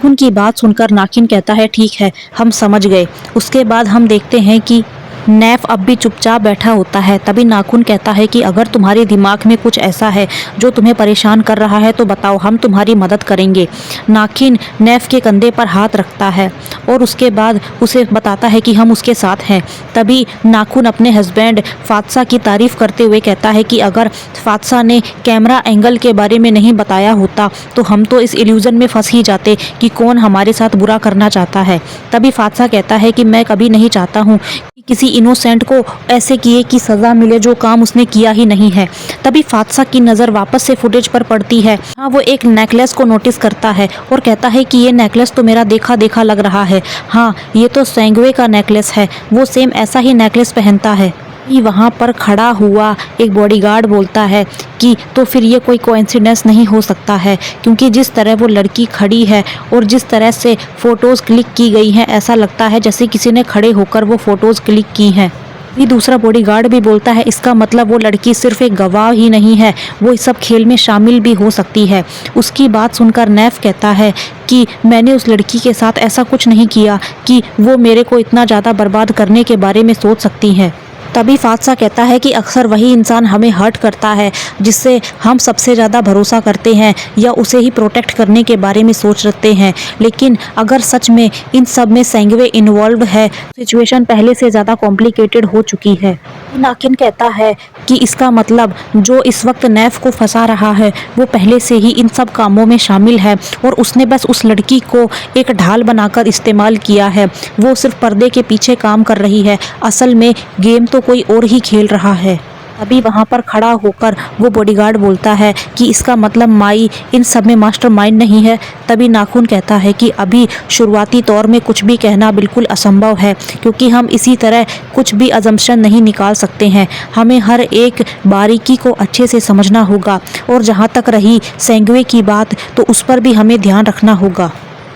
उनकी बात सुनकर नाखिन कहता है ठीक है, हम समझ गए। उसके बाद हम देखते हैं कि नैफ अब भी चुपचाप बैठा होता है। तभी नाखून कहता है कि अगर तुम्हारे दिमाग में कुछ ऐसा है जो तुम्हें परेशान कर रहा है तो बताओ, हम तुम्हारी मदद करेंगे। नाखिन नैफ के कंधे पर हाथ रखता है और उसके बाद उसे बताता है कि हम उसके साथ हैं। तभी नाखून अपने हस्बैंड फात्सा की तारीफ़ करते हुए कहता है कि अगर फात्सा ने कैमरा एंगल के बारे में नहीं बताया होता तो हम तो इस इल्यूज़न में फंस ही जाते कि कौन हमारे साथ बुरा करना चाहता है। तभी फात्सा कहता है कि मैं कभी नहीं चाहता हूँ कि किसी इनोसेंट को ऐसे किए की सज़ा मिले जो काम उसने किया ही नहीं है। तभी फात्सा की नज़र वापस से फुटेज पर पड़ती है। हाँ, वो एक नेकलेस को नोटिस करता है और कहता है कि ये नेकलेस तो मेरा देखा देखा लग रहा है। हाँ, ये तो सेंगवे का नेकलेस है, वो सेम ऐसा ही नेकलेस पहनता है। कि वहाँ पर खड़ा हुआ एक बॉडीगार्ड बोलता है कि तो फिर ये कोई कोइंसिडेंस नहीं हो सकता है, क्योंकि जिस तरह वो लड़की खड़ी है और जिस तरह से फ़ोटोज़ क्लिक की गई हैं, ऐसा लगता है जैसे किसी ने खड़े होकर वो फ़ोटोज़ क्लिक की हैं। भी दूसरा बॉडीगार्ड भी बोलता है इसका मतलब वो लड़की सिर्फ एक गवाह ही नहीं है, वो इस सब खेल में शामिल भी हो सकती है। उसकी बात सुनकर नैफ कहता है कि मैंने उस लड़की के साथ ऐसा कुछ नहीं किया कि वो मेरे को इतना ज़्यादा बर्बाद करने के बारे में सोच सकती है। तभी फात्सा कहता है कि अक्सर वही इंसान हमें हर्ट करता है जिससे हम सबसे ज़्यादा भरोसा करते हैं या उसे ही प्रोटेक्ट करने के बारे में सोच रखते हैं, लेकिन अगर सच में इन सब में सेंगवे इन्वॉल्व है, सिचुएशन पहले से ज़्यादा कॉम्प्लिकेटेड हो चुकी है। नाकिन कहता है कि इसका मतलब जो इस वक्त नैफ को फंसा रहा है वो पहले से ही इन सब कामों में शामिल है और उसने बस उस लड़की को एक ढाल बनाकर इस्तेमाल किया है। वो सिर्फ पर्दे के पीछे काम कर रही है, असल में गेम तो कोई और ही खेल रहा है। तभी वहाँ पर खड़ा होकर वो बॉडीगार्ड बोलता है कि इसका मतलब माई इन सब में मास्टरमाइंड नहीं है। तभी नाखून कहता है कि अभी शुरुआती तौर में कुछ भी कहना बिल्कुल असंभव है, क्योंकि हम इसी तरह कुछ भी अजम्पशन नहीं निकाल सकते हैं। हमें हर एक बारीकी को अच्छे से समझना होगा और जहाँ तक रही सेंगवे की बात, तो उस पर भी हमें ध्यान रखना होगा।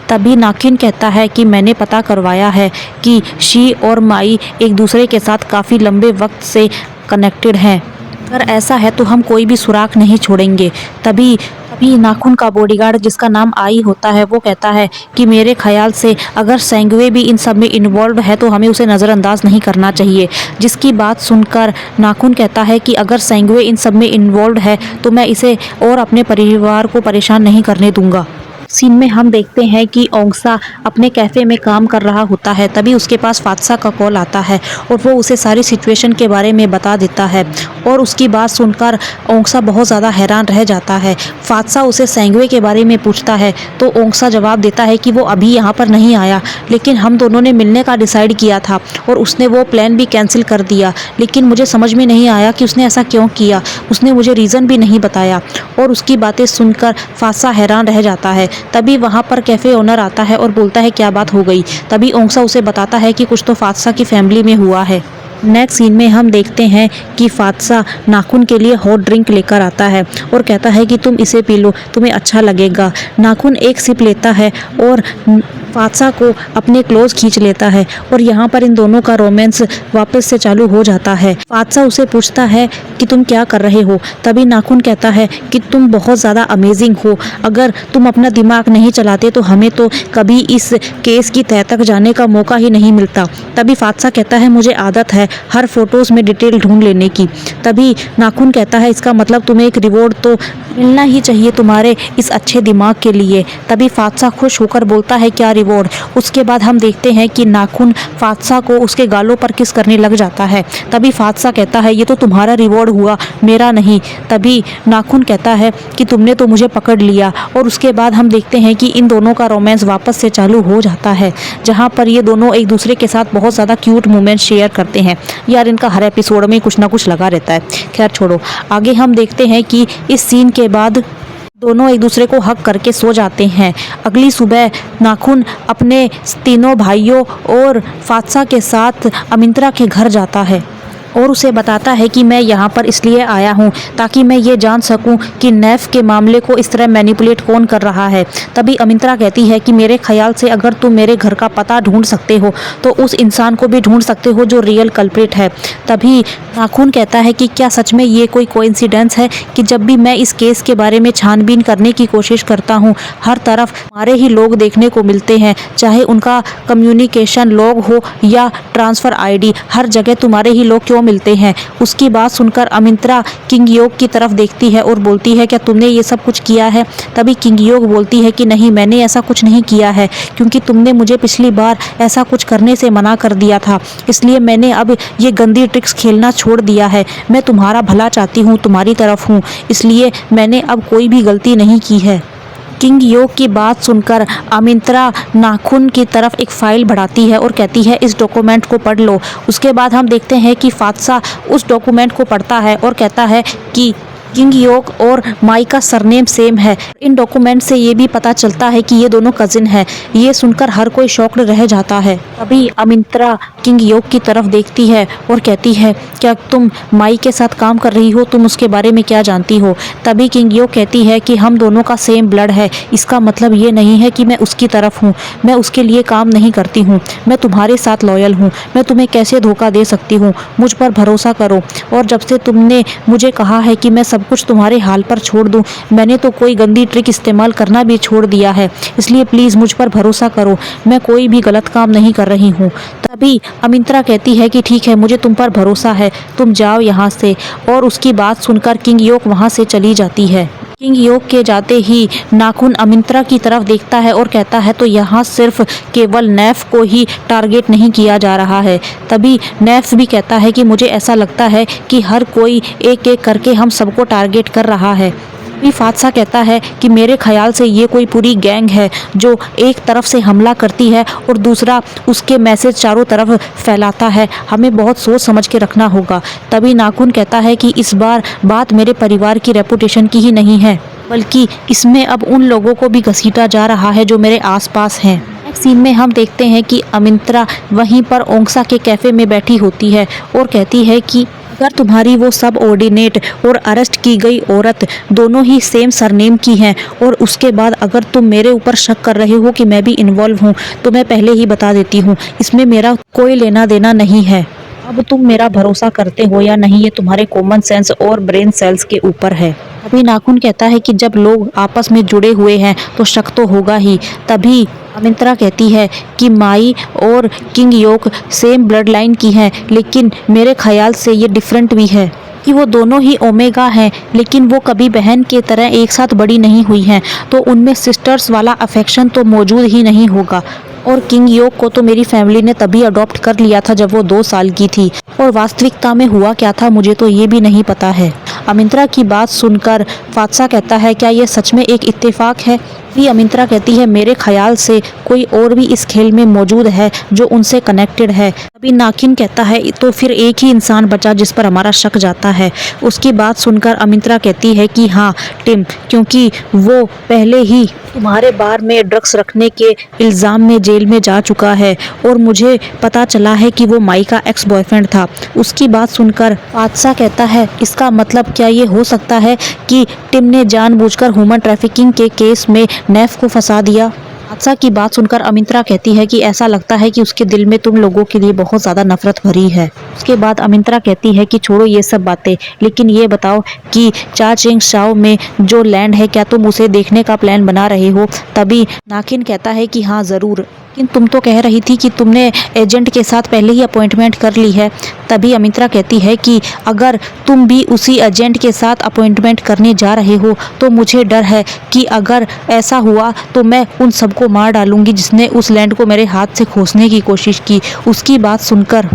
तभी नाखिन कहता है कि मैंने पता करवाया है कि शी और माई एक दूसरे के साथ काफ़ी लंबे वक्त से कनेक्टेड हैं। अगर ऐसा है तो हम कोई भी सुराग नहीं छोड़ेंगे। तभी नाखून का बॉडीगार्ड जिसका नाम आई होता है वो कहता है कि मेरे ख्याल से अगर सेंगवे भी इन सब में इन्वॉल्व है तो हमें उसे नज़रअंदाज नहीं करना चाहिए। जिसकी बात सुनकर नाखून कहता है कि अगर सेंगवे इन सब में इन्वॉल्व है तो मैं इसे और अपने परिवार को परेशान नहीं करने दूंगा। सीन में हम देखते हैं कि ओंगसा अपने कैफ़े में काम कर रहा होता है। तभी उसके पास फात्सा का कॉल आता है और वो उसे सारी सिचुएशन के बारे में बता देता है और उसकी बात सुनकर ओंगसा बहुत ज़्यादा हैरान रह जाता है। फात्सा उसे सेंगवे के बारे में पूछता है तो ओंगसा जवाब देता है कि वो अभी यहाँ पर नहीं आया, लेकिन हम दोनों ने मिलने का डिसाइड किया था और उसने वो प्लान भी कैंसिल कर दिया, लेकिन मुझे समझ में नहीं आया कि उसने ऐसा क्यों किया। उसने मुझे रीज़न भी नहीं बताया और उसकी बातें सुनकर फात्सा हैरान रह जाता है। तभी वहाँ पर कैफ़े ओनर आता है और बोलता है क्या बात हो गई। तभी ओंगसा उसे बताता है कि कुछ तो फात्सा की फैमिली में हुआ है। नेक्स्ट सीन में हम देखते हैं कि फात्सा नाखून के लिए हॉट ड्रिंक लेकर आता है और कहता है कि तुम इसे पी लो, तुम्हें अच्छा लगेगा। नाखून एक सिप लेता है और फात्सा को अपने क्लोज खींच लेता है और यहाँ पर इन दोनों का रोमांस वापस से चालू हो जाता है। फात्सा उसे पूछता है कि तुम क्या कर रहे हो। तभी नाखून कहता है कि तुम बहुत ज़्यादा अमेजिंग हो, अगर तुम अपना दिमाग नहीं चलाते तो हमें तो कभी इस केस की तह तक जाने का मौका ही नहीं मिलता। तभी फात्सा कहता है मुझे आदत है हर फोटोज़ में डिटेल ढूंढ लेने की। तभी नाखून कहता है इसका मतलब तुम्हें एक रिवॉर्ड तो मिलना ही चाहिए तुम्हारे इस अच्छे दिमाग के लिए। तभी फात्सा खुश होकर बोलता है क्या रिवॉर्ड। उसके बाद हम देखते हैं कि नाखून फात्सा को उसके गालों पर किस करने लग जाता है। तभी फात्सा कहता है ये तो तुम्हारा रिवॉर्ड हुआ, मेरा नहीं। तभी नाखून कहता है कि तुमने तो मुझे पकड़ लिया और उसके बाद हम देखते हैं कि इन दोनों का रोमांस वापस से चालू हो जाता है, जहाँ पर ये दोनों एक दूसरे के साथ बहुत ज़्यादा क्यूट मोमेंट शेयर करते हैं। यार इनका हर एपिसोड में कुछ ना कुछ लगा रहता है। खैर छोड़ो, आगे हम देखते हैं कि इस सीन के बाद दोनों एक दूसरे को हक करके सो जाते हैं। अगली सुबह नाखून अपने तीनों भाइयों और फात्सा के साथ अमिंत्रा के घर जाता है और उसे बताता है कि मैं यहाँ पर इसलिए आया हूँ ताकि मैं ये जान सकूँ कि नैफ के मामले को इस तरह मैनिपुलेट कौन कर रहा है। तभी अमिंत्रा कहती है कि मेरे ख्याल से अगर तुम मेरे घर का पता ढूंढ सकते हो तो उस इंसान को भी ढूंढ सकते हो जो रियल कल्प्रिट है। तभी नाखून कहता है कि क्या सच में ये कोई कोइंसिडेंस है कि जब भी मैं इस केस के बारे में छानबीन करने की कोशिश करता हूँ हर तरफ हमारे ही लोग देखने को मिलते हैं, चाहे उनका कम्युनिकेशन लॉग हो या ट्रांसफ़र आईडी, हर जगह तुम्हारे ही लोग क्यों मिलते हैं। उसकी बात सुनकर अमिंत्रा किंग योग की तरफ देखती है और बोलती है क्या तुमने ये सब कुछ किया है। तभी किंग योग बोलती है कि नहीं, मैंने ऐसा कुछ नहीं किया है, क्योंकि तुमने मुझे पिछली बार ऐसा कुछ करने से मना कर दिया था, इसलिए मैंने अब ये गंदी ट्रिक्स खेलना छोड़ दिया है। मैं तुम्हारा भला चाहती हूँ, तुम्हारी तरफ हूँ, इसलिए मैंने अब कोई भी गलती नहीं की है। किंग योग की बात सुनकर अमिंत्रा नाखून की तरफ एक फ़ाइल बढ़ाती है और कहती है इस डॉक्यूमेंट को पढ़ लो। उसके बाद हम देखते हैं कि फात्सा उस डॉक्यूमेंट को पढ़ता है और कहता है कि किंग योक और माई का सरनेम सेम है। इन डॉक्यूमेंट से ये भी पता चलता है कि ये दोनों कजिन है। ये सुनकर हर कोई शॉक्ड रह जाता है। तभी अमिंत्रा किंग योक की तरफ देखती है और कहती है, क्या तुम माई के साथ काम कर रही हो? तुम उसके बारे में क्या जानती हो? तभी किंग योक कहती है कि हम दोनों का सेम ब्लड है। इसका मतलब ये नहीं है कि मैं उसकी तरफ हूँ। मैं उसके लिए काम नहीं करती हूँ। मैं तुम्हारे साथ लॉयल हूँ। मैं तुम्हें कैसे धोखा दे सकती हूँ? मुझ पर भरोसा करो। और जब से तुमने मुझे कहा है कि मैं सब कुछ तुम्हारे हाल पर छोड़ दूँ, मैंने तो कोई गंदी ट्रिक इस्तेमाल करना भी छोड़ दिया है। इसलिए प्लीज़ मुझ पर भरोसा करो। मैं कोई भी गलत काम नहीं कर रही हूँ। तभी अमिंत्रा कहती है कि ठीक है, मुझे तुम पर भरोसा है, तुम जाओ यहाँ से। और उसकी बात सुनकर किंग योक वहाँ से चली जाती है। किंग योक के जाते ही नाखून अमिंत्रा की तरफ देखता है और कहता है, तो यहाँ सिर्फ केवल नैफ को ही टारगेट नहीं किया जा रहा है। तभी नैफ भी कहता है कि मुझे ऐसा लगता है कि हर कोई एक एक करके हम सबको टारगेट कर रहा है। भी फादशाह कहता है कि मेरे ख्याल से ये कोई पूरी गैंग है जो एक तरफ से हमला करती है और दूसरा उसके मैसेज चारों तरफ फैलाता है। हमें बहुत सोच समझ के रखना होगा। तभी नाखून कहता है कि इस बार बात मेरे परिवार की रेपुटेशन की ही नहीं है, बल्कि इसमें अब उन लोगों को भी घसीटा जा रहा है जो मेरे आसपास हैं। नेक्स्ट सीन में हम देखते हैं कि अमिंत्रा वहीं पर ओंगसा के कैफ़े में बैठी होती है और कहती है कि अगर तुम्हारी वो सब ऑर्डिनेट और अरेस्ट की गई औरत दोनों ही सेम सरनेम की हैं और उसके बाद अगर तुम मेरे ऊपर शक कर रहे हो कि मैं भी इन्वॉल्व हूँ, तो मैं पहले ही बता देती हूँ, इसमें मेरा कोई लेना देना नहीं है। अब तुम मेरा भरोसा करते हो या नहीं, ये तुम्हारे कॉमन सेंस और ब्रेन सेल्स के ऊपर है। अभी नाखून कहता है कि जब लोग आपस में जुड़े हुए हैं तो शक तो होगा ही। तभी अमिंत्रा कहती है कि माई और किंग योक सेम ब्लड लाइन की हैं, लेकिन मेरे ख्याल से ये डिफरेंट भी है कि वो दोनों ही ओमेगा हैं, लेकिन वो कभी बहन की तरह एक साथ बड़ी नहीं हुई हैं, तो उनमें सिस्टर्स वाला अफेक्शन तो मौजूद ही नहीं होगा। और किंग योक को तो मेरी फैमिली ने तभी अडॉप्ट कर लिया था जब वो 2 साल की थी, और वास्तविकता में हुआ क्या था मुझे तो ये भी नहीं पता है। अमिंत्रा की बात सुनकर फादशाह कहता है, क्या ये सच में एक इत्तेफाक है? भी अमिंत्रा कहती है, मेरे ख्याल से कोई और भी इस खेल में मौजूद है जो उनसे कनेक्टेड है। अभी नाखिन कहता है, तो फिर एक ही इंसान बचा जिस पर हमारा शक जाता है। उसकी बात सुनकर अमिंत्रा कहती है कि हाँ टिम, क्योंकि वो पहले ही तुम्हारे बार में ड्रग्स रखने के इल्ज़ाम में जेल में जा चुका है और मुझे पता चला है कि वो माई का एक्स बॉयफ्रेंड था। उसकी बात सुनकर फादशाह कहता है, इसका मतलब क्या ये हो सकता है कि टिम ने जानबूझकर ह्यूमन ट्रैफिकिंग के केस में नैफ को फंसा दिया? फादशाह की बात सुनकर अमिंत्रा कहती है कि ऐसा लगता है कि उसके दिल में तुम लोगों के लिए बहुत ज़्यादा नफरत भरी है। उसके बाद अमिंत्रा कहती है कि छोड़ो ये सब बातें, लेकिन ये बताओ कि चाचिंग शाओ में जो लैंड है, क्या तुम उसे देखने का प्लान बना रहे हो? तभी नाखिन कहता है कि हाँ ज़रूर, लेकिन तुम तो कह रही थी कि तुमने एजेंट के साथ पहले ही अपॉइंटमेंट कर ली है। तभी अमिंत्रा कहती है कि अगर तुम भी उसी एजेंट के साथ अपॉइंटमेंट करने जा रहे हो तो मुझे डर है कि अगर ऐसा हुआ तो मैं उन सबको मार डालूंगी जिसने उस लैंड को मेरे हाथ से खोसने की कोशिश की। उसकी बात सुनकर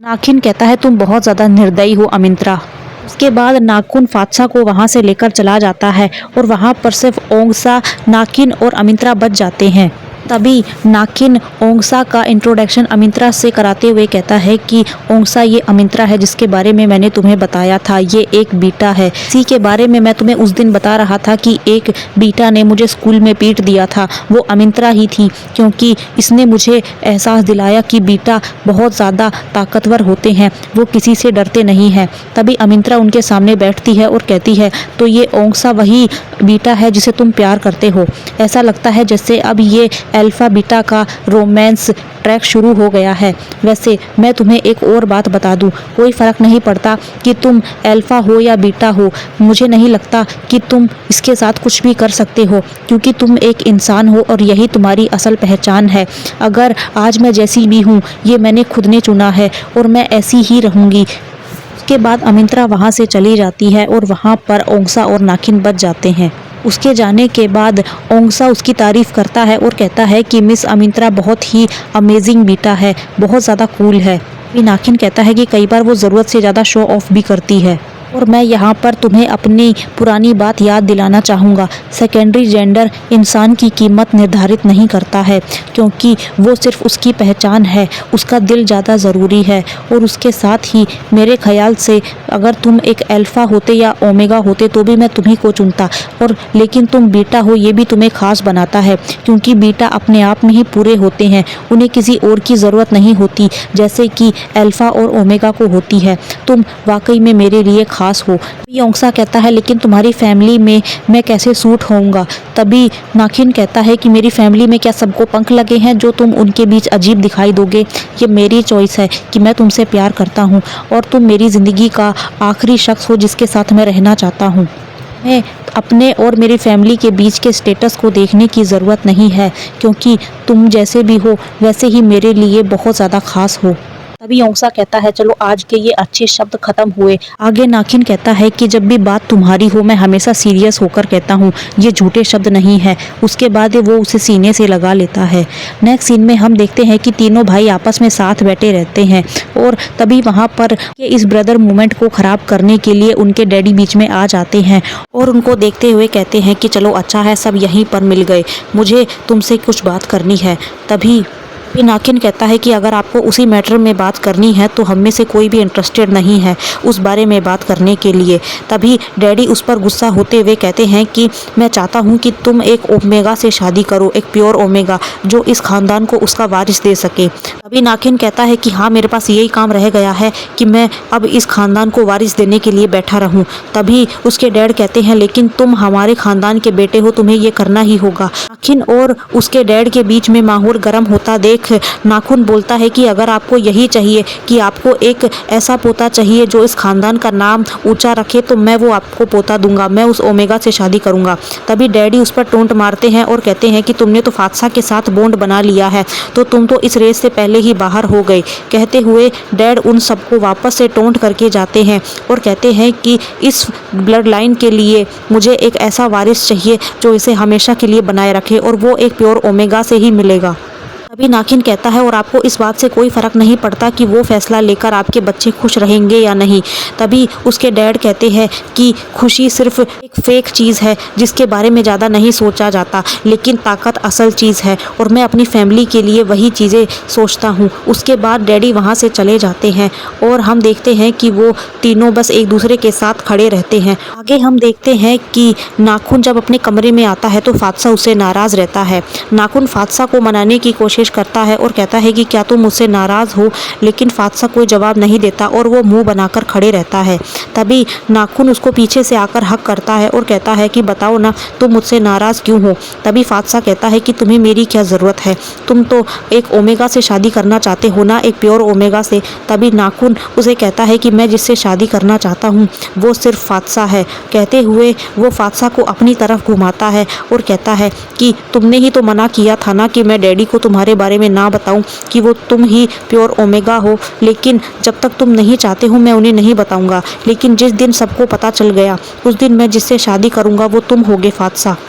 नाखिन कहता है, तुम बहुत ज़्यादा निर्दयी हो अमिंत्रा। उसके बाद नाखून फादशाह को वहाँ से लेकर चला जाता है और वहाँ पर सिर्फ ओंगसा, नाखिन और अमिंत्रा बच जाते हैं। तभी नाखिन ओंगसा का इंट्रोडक्शन अमिंत्रा से कराते हुए कहता है कि ओंगसा, ये अमिंत्रा है जिसके बारे में मैंने तुम्हें बताया था, ये एक बीटा है। इसी के बारे में मैं तुम्हें उस दिन बता रहा था कि एक बीटा ने मुझे स्कूल में पीट दिया था, वो अमिंत्रा ही थी, क्योंकि इसने मुझे एहसास दिलाया कि बीटा बहुत ज़्यादा ताकतवर होते हैं, वो किसी से डरते नहीं हैं। तभी अमिंत्रा उनके सामने बैठती है और कहती है, तो ये ओंगसा वही बीटा है जिसे तुम प्यार करते हो। ऐसा लगता है जैसे अब ये अल्फा बीटा का रोमांस ट्रैक शुरू हो गया है। वैसे मैं तुम्हें एक और बात बता दूं, कोई फ़र्क नहीं पड़ता कि तुम अल्फा हो या बीटा हो, मुझे नहीं लगता कि तुम इसके साथ कुछ भी कर सकते हो, क्योंकि तुम एक इंसान हो और यही तुम्हारी असल पहचान है। अगर आज मैं जैसी भी हूँ, ये मैंने खुद ने चुना है और मैं ऐसी ही रहूँगी। उसके बाद अमिंत्रा वहाँ से चली जाती है और वहाँ पर ओंगसा और नाखिन बच जाते हैं। उसके जाने के बाद ओंगसा उसकी तारीफ़ करता है और कहता है कि मिस अमिंत्रा बहुत ही अमेजिंग बीटा है, बहुत ज़्यादा कूल है। नाखिन कहता है कि कई बार वो ज़रूरत से ज़्यादा शो ऑफ भी करती है। और मैं यहाँ पर तुम्हें अपनी पुरानी बात याद दिलाना चाहूँगा। सेकेंडरी जेंडर इंसान की कीमत निर्धारित नहीं करता है, क्योंकि वो सिर्फ उसकी पहचान है, उसका दिल ज़्यादा ज़रूरी है। और उसके साथ ही मेरे ख्याल से अगर तुम एक अल्फ़ा होते या ओमेगा होते तो भी मैं तुम्ही को चुनता, और लेकिन तुम बीटा हो ये भी तुम्हें ख़ास बनाता है, क्योंकि बीटा अपने आप में ही पूरे होते हैं, उन्हें किसी और की ज़रूरत नहीं होती जैसे कि अल्फ़ा और ओमेगा को होती है। तुम वाकई में मेरे लिए खास हो। ये ओंसा कहता है लेकिन तुम्हारी फैमिली में मैं कैसे सूट होऊंगा। तभी नाखिन कहता है कि मेरी फैमिली में क्या सबको पंख लगे हैं जो तुम उनके बीच अजीब दिखाई दोगे। ये मेरी चॉइस है कि मैं तुमसे प्यार करता हूँ और तुम मेरी ज़िंदगी का आखिरी शख्स हो जिसके साथ मैं रहना चाहता हूँ। मैं अपने और मेरी फैमिली के बीच के स्टेटस को देखने की ज़रूरत नहीं है, क्योंकि तुम जैसे भी हो वैसे ही मेरे लिए बहुत ज़्यादा खास हो। तभी ओंसा कहता है चलो आज के ये अच्छे शब्द खत्म हुए। आगे नाखिन कहता है कि जब भी बात तुम्हारी हो मैं हमेशा सीरियस होकर कहता हूँ, ये झूठे शब्द नहीं है। उसके बाद वो उसे सीने से लगा लेता है। नेक्स्ट सीन में हम देखते हैं कि तीनों भाई आपस में साथ बैठे रहते हैं और तभी वहाँ पर इस ब्रदर मूवमेंट को ख़राब करने के लिए उनके डैडी बीच में आ जाते हैं और उनको देखते हुए कहते हैं कि चलो अच्छा है सब यहीं पर मिल गए, मुझे तुमसे कुछ बात करनी है। तभी नाखिन कहता है कि अगर आपको उसी मैटर में बात करनी है तो हम में से कोई भी इंटरेस्टेड नहीं है उस बारे में बात करने के लिए। तभी डैडी उस पर गुस्सा होते हुए कहते हैं कि मैं चाहता हूं कि तुम एक ओमेगा से शादी करो, एक प्योर ओमेगा जो इस खानदान को उसका वारिस दे सके। तभी नाखिन कहता है कि हाँ मेरे पास यही काम रह गया है कि मैं अब इस खानदान को वारिस देने के लिए बैठा रहूं। तभी उसके डैड कहते हैं लेकिन तुम हमारे खानदान के बेटे हो, तुम्हें ये करना ही होगा। नाखिन और उसके डैड के बीच में माहौल गर्म होता देख नाखुन बोलता है कि अगर आपको यही चाहिए कि आपको एक ऐसा पोता चाहिए जो इस खानदान का नाम ऊंचा रखे तो मैं वो आपको पोता दूंगा, मैं उस ओमेगा से शादी करूंगा। तभी डैडी उस पर टोंट मारते हैं और कहते हैं कि तुमने तो फादशाह के साथ बॉन्ड बना लिया है तो तुम तो इस रेस से पहले ही बाहर हो गए। कहते हुए डैड उन सबको वापस से टोंट करके जाते हैं और कहते हैं कि इस ब्लड लाइन के लिए मुझे एक ऐसा वारिस चाहिए जो इसे हमेशा के लिए बनाए रखे और वो एक प्योर ओमेगा से ही मिलेगा। तभी नाखिन कहता है और आपको इस बात से कोई फ़र्क नहीं पड़ता कि वो फैसला लेकर आपके बच्चे खुश रहेंगे या नहीं। तभी उसके डैड कहते हैं कि खुशी सिर्फ एक फेक चीज़ है जिसके बारे में ज़्यादा नहीं सोचा जाता, लेकिन ताकत असल चीज़ है और मैं अपनी फैमिली के लिए वही चीज़ें सोचता हूँ। उसके बाद डैडी वहाँ से चले जाते हैं और हम देखते हैं कि वो तीनों बस एक दूसरे के साथ खड़े रहते हैं। आगे हम देखते हैं कि नाखुन जब अपने कमरे में आता है तो फादशाह उससे नाराज़ रहता है। नाखुन फादशाह को मनाने की कोशिश करता है और कहता है कि क्या तुम मुझसे नाराज़ हो, लेकिन फादशाह कोई जवाब नहीं देता और वो मुंह बनाकर खड़े रहता है। तभी नाखुन उसको पीछे से आकर हक करता है और कहता है कि बताओ ना तुम मुझसे नाराज़ क्यों हो। तभी फादशाह कहता है कि तुम्हें मेरी क्या ज़रूरत है, तुम तो एक ओमेगा से शादी करना चाहते हो ना, एक प्योर ओमेगा से। तभी नाखुन उसे कहता है कि मैं जिससे शादी करना चाहता हूँ वो सिर्फ फादशाह है। कहते हुए वो फादशाह को अपनी तरफ घुमाता है और कहता है कि तुमने ही तो मना किया था ना कि मैं डैडी को तुम्हारे बारे में ना बताऊं कि वो तुम ही प्योर ओमेगा हो, लेकिन जब तक तुम नहीं चाहते हो मैं उन्हें नहीं बताऊंगा। लेकिन जिस दिन सबको पता चल गया उस दिन मैं जिससे शादी करूंगा वो तुम होगे फादशाह।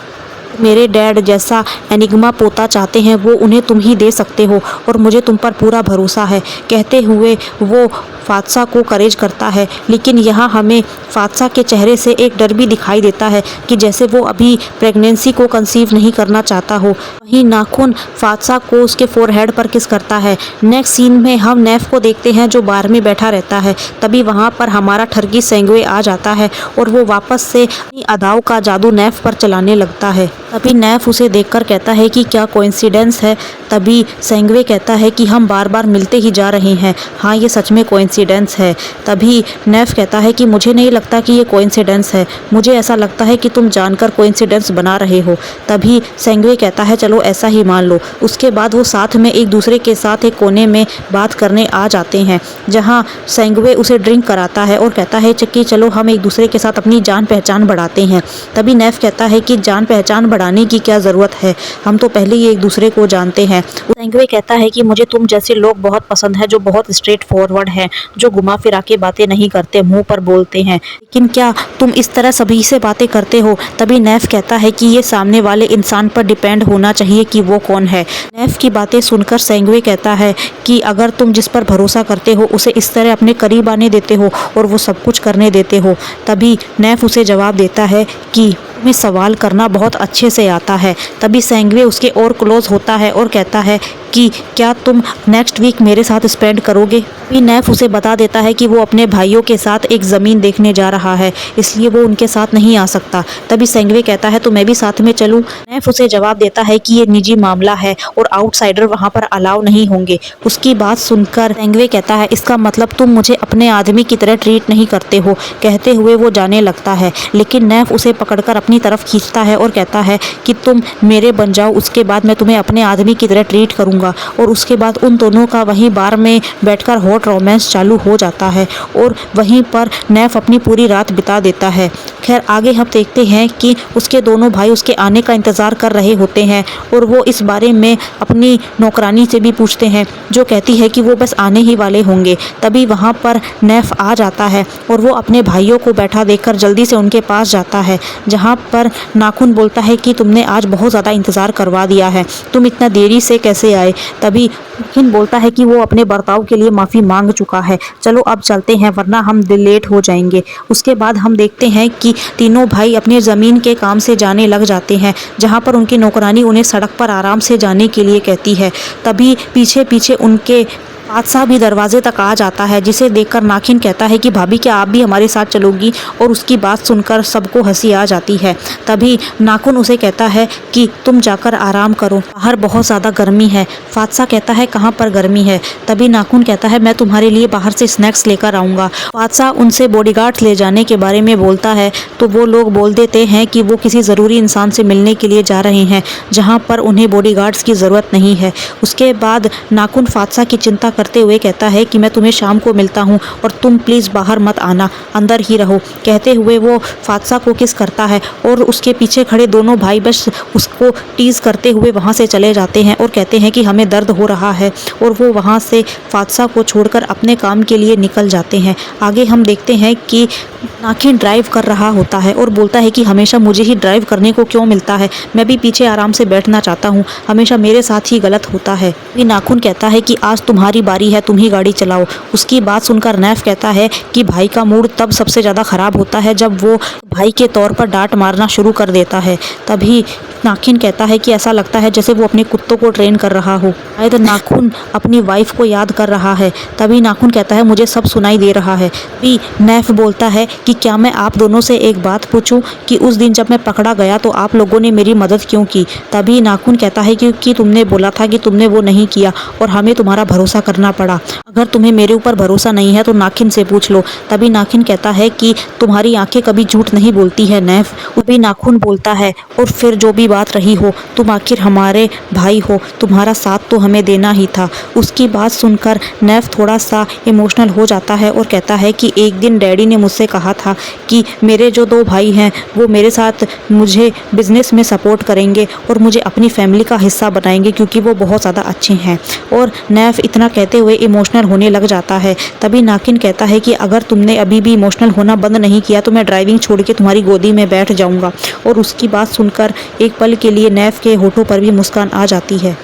मेरे डैड जैसा एनिग्मा पोता चाहते हैं वो उन्हें तुम ही दे सकते हो और मुझे तुम पर पूरा भरोसा है। कहते हुए वो फादशाह को करेज करता है, लेकिन यहाँ हमें फादशाह के चेहरे से एक डर भी दिखाई देता है कि जैसे वो अभी प्रेगनेंसी को कंसीव नहीं करना चाहता हो। वहीं नाखुन फादशाह को उसके फोरहेड पर किस करता है। नेक्स्ट सीन में हम नैफ को देखते हैं जो बार में बैठा रहता है। तभी वहाँ पर हमारा ठरकी सेंगवे आ जाता है और वो वापस से अपनी अदाओं का जादू नैफ पर चलाने लगता है। तभी नैफ उसे देखकर कहता है कि क्या कोइंसिडेंस है। तभी सेंगवे कहता है कि हम बार बार मिलते ही जा रहे हैं, हाँ ये सच में कोइंसिडेंस है। तभी नैफ कहता है कि मुझे नहीं लगता कि ये कोइंसिडेंस है, मुझे ऐसा लगता है कि तुम जानकर कोइंसिडेंस बना रहे हो। तभी सेंगवे कहता है चलो ऐसा ही मान लो। उसके बाद वो साथ में एक दूसरे के साथ एक कोने में बात करने आ जाते हैं, जहाँ सेंगवे उसे ड्रिंक कराता है और कहता है कि चलो हम एक दूसरे के साथ अपनी जान पहचान बढ़ाते हैं। तभी नैफ कहता है कि जान पहचान बढ़ाने की क्या ज़रूरत है, हम तो पहले ही एक दूसरे को जानते हैं। है। सेंगवे कहता है कि मुझे तुम जैसे लोग बहुत पसंद है जो बहुत स्ट्रेट फॉरवर्ड हैं, जो घुमा फिरा के बातें नहीं करते, मुंह पर बोलते हैं। लेकिन क्या तुम इस तरह सभी से बातें करते हो? तभी नैफ कहता है कि ये सामने वाले इंसान पर डिपेंड होना चाहिए कि वो कौन है। नैफ की बातें सुनकर सेंगवे कहता है कि अगर तुम जिस पर भरोसा करते हो उसे इस तरह अपने करीब आने देते हो और वो सब कुछ करने देते हो। तभी नैफ उसे जवाब देता है कि तुम्हें सवाल करना बहुत अच्छे से आता है। तभी सेंगवे उसके और क्लोज होता है और कहता है कि क्या तुम नेक्स्ट वीक मेरे साथ स्पेंड करोगे? तभी नैफ उसे बता देता है कि वो अपने भाइयों के साथ एक ज़मीन देखने जा रहा है, इसलिए वो उनके साथ नहीं आ सकता। तभी सेंगवे कहता है तो मैं भी साथ में चलूं? नैफ उसे जवाब देता है कि ये निजी मामला है और आउटसाइडर वहाँ पर अलाउ नहीं होंगे। उसकी बात सुनकर सेंगवे कहता है इसका मतलब तुम मुझे अपने आदमी की तरह ट्रीट नहीं करते हो। कहते हुए वो जाने लगता है, लेकिन नैफ उसे पकड़कर अपनी तरफ खींचता है और कहता है कि तुम मेरे बन जाओ, उसके बाद मैं तुम्हें अपने आदमी की तरह ट्रीट करूंगा। और उसके बाद उन दोनों का वहीं बार में बैठकर हॉट रोमांस चालू हो जाता है और वहीं पर नैफ अपनी पूरी रात बिता देता है। खैर आगे हम देखते हैं कि उसके दोनों भाई उसके आने का इंतज़ार कर रहे होते हैं और वो इस बारे में अपनी नौकरानी से भी पूछते हैं, जो कहती है कि वो बस आने ही वाले होंगे। तभी वहाँ पर नैफ आ जाता है और वो अपने भाइयों को बैठा देखकर जल्दी से उनके पास जाता है, जहाँ पर नाखून बोलता है कि तुमने आज बहुत ज़्यादा इंतज़ार करवा दिया है, तुम इतना देरी से कैसे आए? तभी नाखून बोलता है कि वो अपने बर्ताव के लिए माफ़ी मांग चुका है, चलो अब चलते हैं वरना हम लेट हो जाएंगे। उसके बाद हम देखते हैं कि तीनों भाई अपने ज़मीन के काम से जाने लग जाते हैं, जहाँ पर उनकी नौकरानी उन्हें सड़क पर आराम से जाने के लिए कहती है। तभी पीछे पीछे उनके बादशाह भी दरवाजे तक आ जाता है, जिसे देखकर नाखिन कहता है कि भाभी क्या आप भी हमारे साथ चलोगी? और उसकी बात सुनकर सबको हंसी आ जाती है। तभी नाखून उसे कहता है कि तुम जाकर आराम करो, बाहर बहुत ज़्यादा गर्मी है। बादशाह कहता है कहाँ पर गर्मी है? तभी नाखून कहता है मैं तुम्हारे लिए बाहर से स्नैक्स लेकर आऊँगा। बादशाह उनसे बॉडीगार्ड्स ले जाने के बारे में बोलता है तो वो लोग बोल देते हैं कि वो किसी ज़रूरी इंसान से मिलने के लिए जा रहे हैं, जहाँ पर उन्हें बॉडीगार्ड्स की ज़रूरत नहीं है। उसके बाद नाखून बादशाह की चिंता करते हुए कहता है कि मैं तुम्हें शाम को मिलता हूँ और तुम प्लीज़ बाहर मत आना, अंदर ही रहो। कहते हुए वो बादशाह को किस करता है और उसके पीछे खड़े दोनों भाई बस उसको टीज़ करते हुए वहाँ से चले जाते हैं और कहते हैं कि हमें दर्द हो रहा है, और वो वहाँ से बादशाह को छोड़कर अपने काम के लिए निकल जाते हैं। आगे हम देखते हैं कि नाखिन ड्राइव कर रहा होता है और बोलता है कि हमेशा मुझे ही ड्राइव करने को क्यों मिलता है, मैं भी पीछे आराम से बैठना चाहता हूँ, हमेशा मेरे साथ ही गलत होता है। भी नाखून कहता है कि आज तुम्हारी बारी है, तुम ही गाड़ी चलाओ। उसकी बात सुनकर नैफ कहता है कि भाई का मूड तब सबसे ज़्यादा ख़राब होता है जब वो भाई के तौर पर डांट मारना शुरू कर देता है। तभी नाखिन कहता है कि ऐसा लगता है जैसे वो अपने कुत्तों को ट्रेन कर रहा हो। शायद नाखून अपनी वाइफ को याद कर रहा है। तभी नाखून कहता है मुझे सब सुनाई दे रहा है। भी नैफ बोलता है कि क्या मैं आप दोनों से एक बात पूछूं कि उस दिन जब मैं पकड़ा गया तो आप लोगों ने मेरी मदद क्यों की? तभी नाखून कहता है क्योंकि तुमने बोला था कि तुमने वो नहीं किया और हमें तुम्हारा भरोसा करना पड़ा। अगर तुम्हें मेरे ऊपर भरोसा नहीं है तो नाखिन से पूछ लो। तभी नाखिन कहता है कि तुम्हारी आंखें कभी झूठ नहीं बोलती है नैफ। तभी नाखून बोलता है और फिर जो भी बात रही हो, तुम आखिर हमारे भाई हो, तुम्हारा साथ तो हमें देना ही था। उसकी बात सुनकर नैफ थोड़ा सा इमोशनल हो जाता है और कहता है कि एक दिन डैडी ने मुझसे कहा था कि मेरे जो दो भाई हैं वो मेरे साथ मुझे बिजनेस में सपोर्ट करेंगे और मुझे अपनी फैमिली का हिस्सा बनाएंगे क्योंकि वो बहुत ज़्यादा अच्छे हैं। और नैफ इतना कहते हुए इमोशनल होने लग जाता है। तभी नाखिन कहता है कि अगर तुमने अभी भी इमोशनल होना बंद नहीं किया तो मैं ड्राइविंग छोड़ के तुम्हारी गोदी में बैठ जाऊंगा। और उसकी बात सुनकर एक पल के लिए नैफ के होठों पर भी मुस्कान आ जाती है।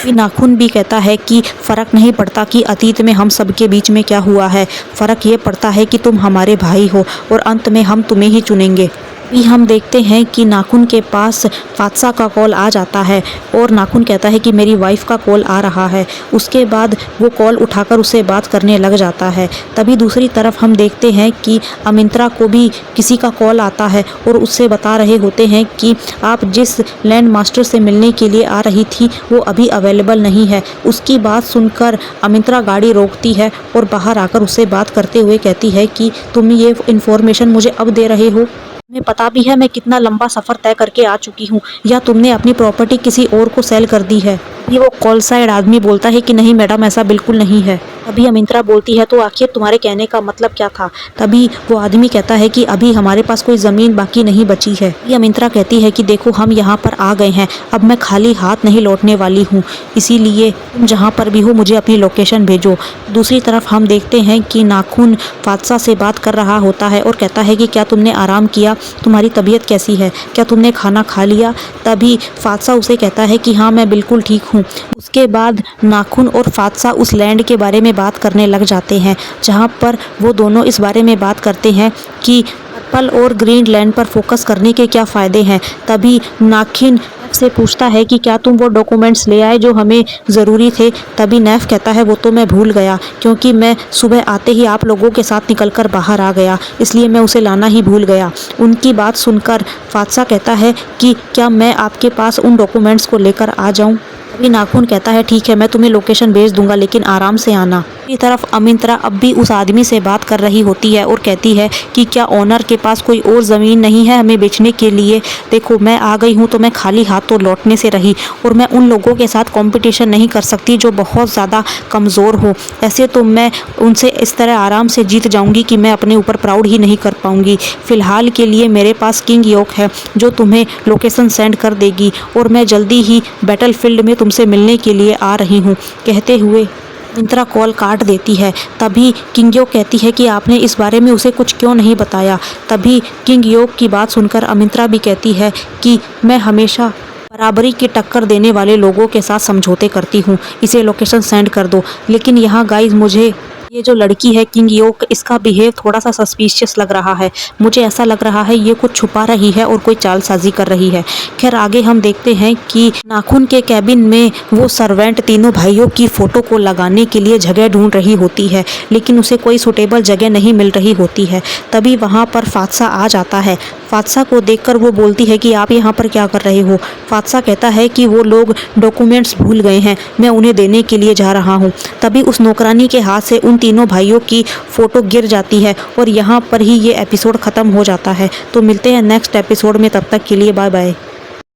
नाखून भी कहता है कि फ़र्क नहीं पड़ता कि अतीत में हम सबके बीच में क्या हुआ है, फ़र्क ये पड़ता है कि तुम हमारे भाई हो और अंत में हम तुम्हें ही चुनेंगे। अभी हम देखते हैं कि नाखून के पास बादशाह का कॉल आ जाता है और नाखून कहता है कि मेरी वाइफ का कॉल आ रहा है। उसके बाद वो कॉल उठाकर उससे बात करने लग जाता है। तभी दूसरी तरफ हम देखते हैं कि अमिंत्रा को भी किसी का कॉल आता है और उससे बता रहे होते हैं कि आप जिस लैंड मास्टर से मिलने के लिए आ रही थी वो अभी अवेलेबल नहीं है। उसकी बात सुनकर अमिंत्रा गाड़ी रोकती है और बाहर आकर उससे बात करते हुए कहती है कि तुम ये इन्फॉर्मेशन मुझे अब दे रहे हो, तुम्हें पता भी है मैं कितना लंबा सफ़र तय करके आ चुकी हूँ, या तुमने अपनी प्रॉपर्टी किसी और को सेल कर दी है? ये वो कॉल साइड आदमी बोलता है कि नहीं मैडम, ऐसा बिल्कुल नहीं है। अभी अमिंत्रा बोलती है तो आखिर तुम्हारे कहने का मतलब क्या था। तभी वो आदमी कहता है कि अभी हमारे पास कोई ज़मीन बाकी नहीं बची है। ये अमिंत्रा कहती है कि देखो हम यहाँ पर आ गए हैं, अब मैं खाली हाथ नहीं लौटने वाली हूँ, इसीलिए तुम जहाँ पर भी हो मुझे अपनी लोकेशन भेजो। दूसरी तरफ हम देखते हैं कि नाखून फातसा से बात कर रहा होता है और कहता है कि क्या तुमने आराम किया, तुम्हारी तबीयत कैसी है, क्या तुमने खाना खा लिया। तभी फातसा उसे कहता है कि हाँ मैं बिल्कुल ठीक हूँ। उसके बाद नाखून और फातसा उस लैंड के बारे में बात करने लग जाते हैं, जहाँ पर वो दोनों इस बारे में बात करते हैं कि पर्पल और ग्रीन लैंड पर फोकस करने के क्या फ़ायदे हैं। तभी नाखिन से पूछता है कि क्या तुम वो डॉक्यूमेंट्स ले आए जो हमें ज़रूरी थे। तभी नैफ कहता है वो तो मैं भूल गया, क्योंकि मैं सुबह आते ही आप लोगों के साथ निकलकर बाहर आ गया, इसलिए मैं उसे लाना ही भूल गया। उनकी बात सुनकर फातसा कहता है कि क्या मैं आपके पास उन डॉक्यूमेंट्स को लेकर आ जाऊं। अभी नाखून कहता है ठीक है मैं तुम्हें लोकेशन भेज दूंगा, लेकिन आराम से आना। दूसरी तरफ अमिंत्रा अब भी उस आदमी से बात कर रही होती है और कहती है कि क्या ओनर के पास कोई और ज़मीन नहीं है हमें बेचने के लिए। देखो मैं आ गई हूँ तो मैं खाली हाथ तो लौटने से रही, और मैं उन लोगों के साथ कंपटीशन नहीं कर सकती जो बहुत ज़्यादा कमज़ोर हो। ऐसे तो मैं उनसे इस तरह आराम से जीत जाऊँगी कि मैं अपने ऊपर प्राउड ही नहीं कर पाऊँगी। फ़िलहाल के लिए मेरे पास किंग योक है जो तुम्हें लोकेशन सेंड कर देगी, और मैं जल्दी ही बैटल फील्ड में तुमसे मिलने के लिए आ रही हूँ। कहते हुए मिंत्रा कॉल काट देती है। तभी किंग योक कहती है कि आपने इस बारे में उसे कुछ क्यों नहीं बताया। तभी किंग योक की बात सुनकर अमिंत्रा भी कहती है कि मैं हमेशा बराबरी की टक्कर देने वाले लोगों के साथ समझौते करती हूँ, इसे लोकेशन सेंड कर दो। लेकिन यहाँ गाइस मुझे ये जो लड़की है किंग योक, इसका बिहेव थोड़ा सा सस्पिशियस लग रहा है। मुझे ऐसा लग रहा है ये कुछ छुपा रही है और कोई चालसाजी कर रही है। खैर आगे हम देखते हैं कि नाखून के कैबिन में वो सर्वेंट तीनों भाइयों की फ़ोटो को लगाने के लिए जगह ढूंढ रही होती है, लेकिन उसे कोई सूटेबल जगह नहीं मिल रही होती है। तभी वहाँ पर फातसा आ जाता है। फातसा को देखकर वो बोलती है कि आप यहाँ पर क्या कर रहे हो। फातसा कहता है कि वो लोग डॉक्यूमेंट्स भूल गए हैं, मैं उन्हें देने के लिए जा रहा हूँ। तभी उस नौकरानी के हाथ से उन तीनों भाइयों की फ़ोटो गिर जाती है और यहाँ पर ही ये एपिसोड ख़त्म हो जाता है। तो मिलते हैं नेक्स्ट एपिसोड में, तब तक के लिए बाय बाय।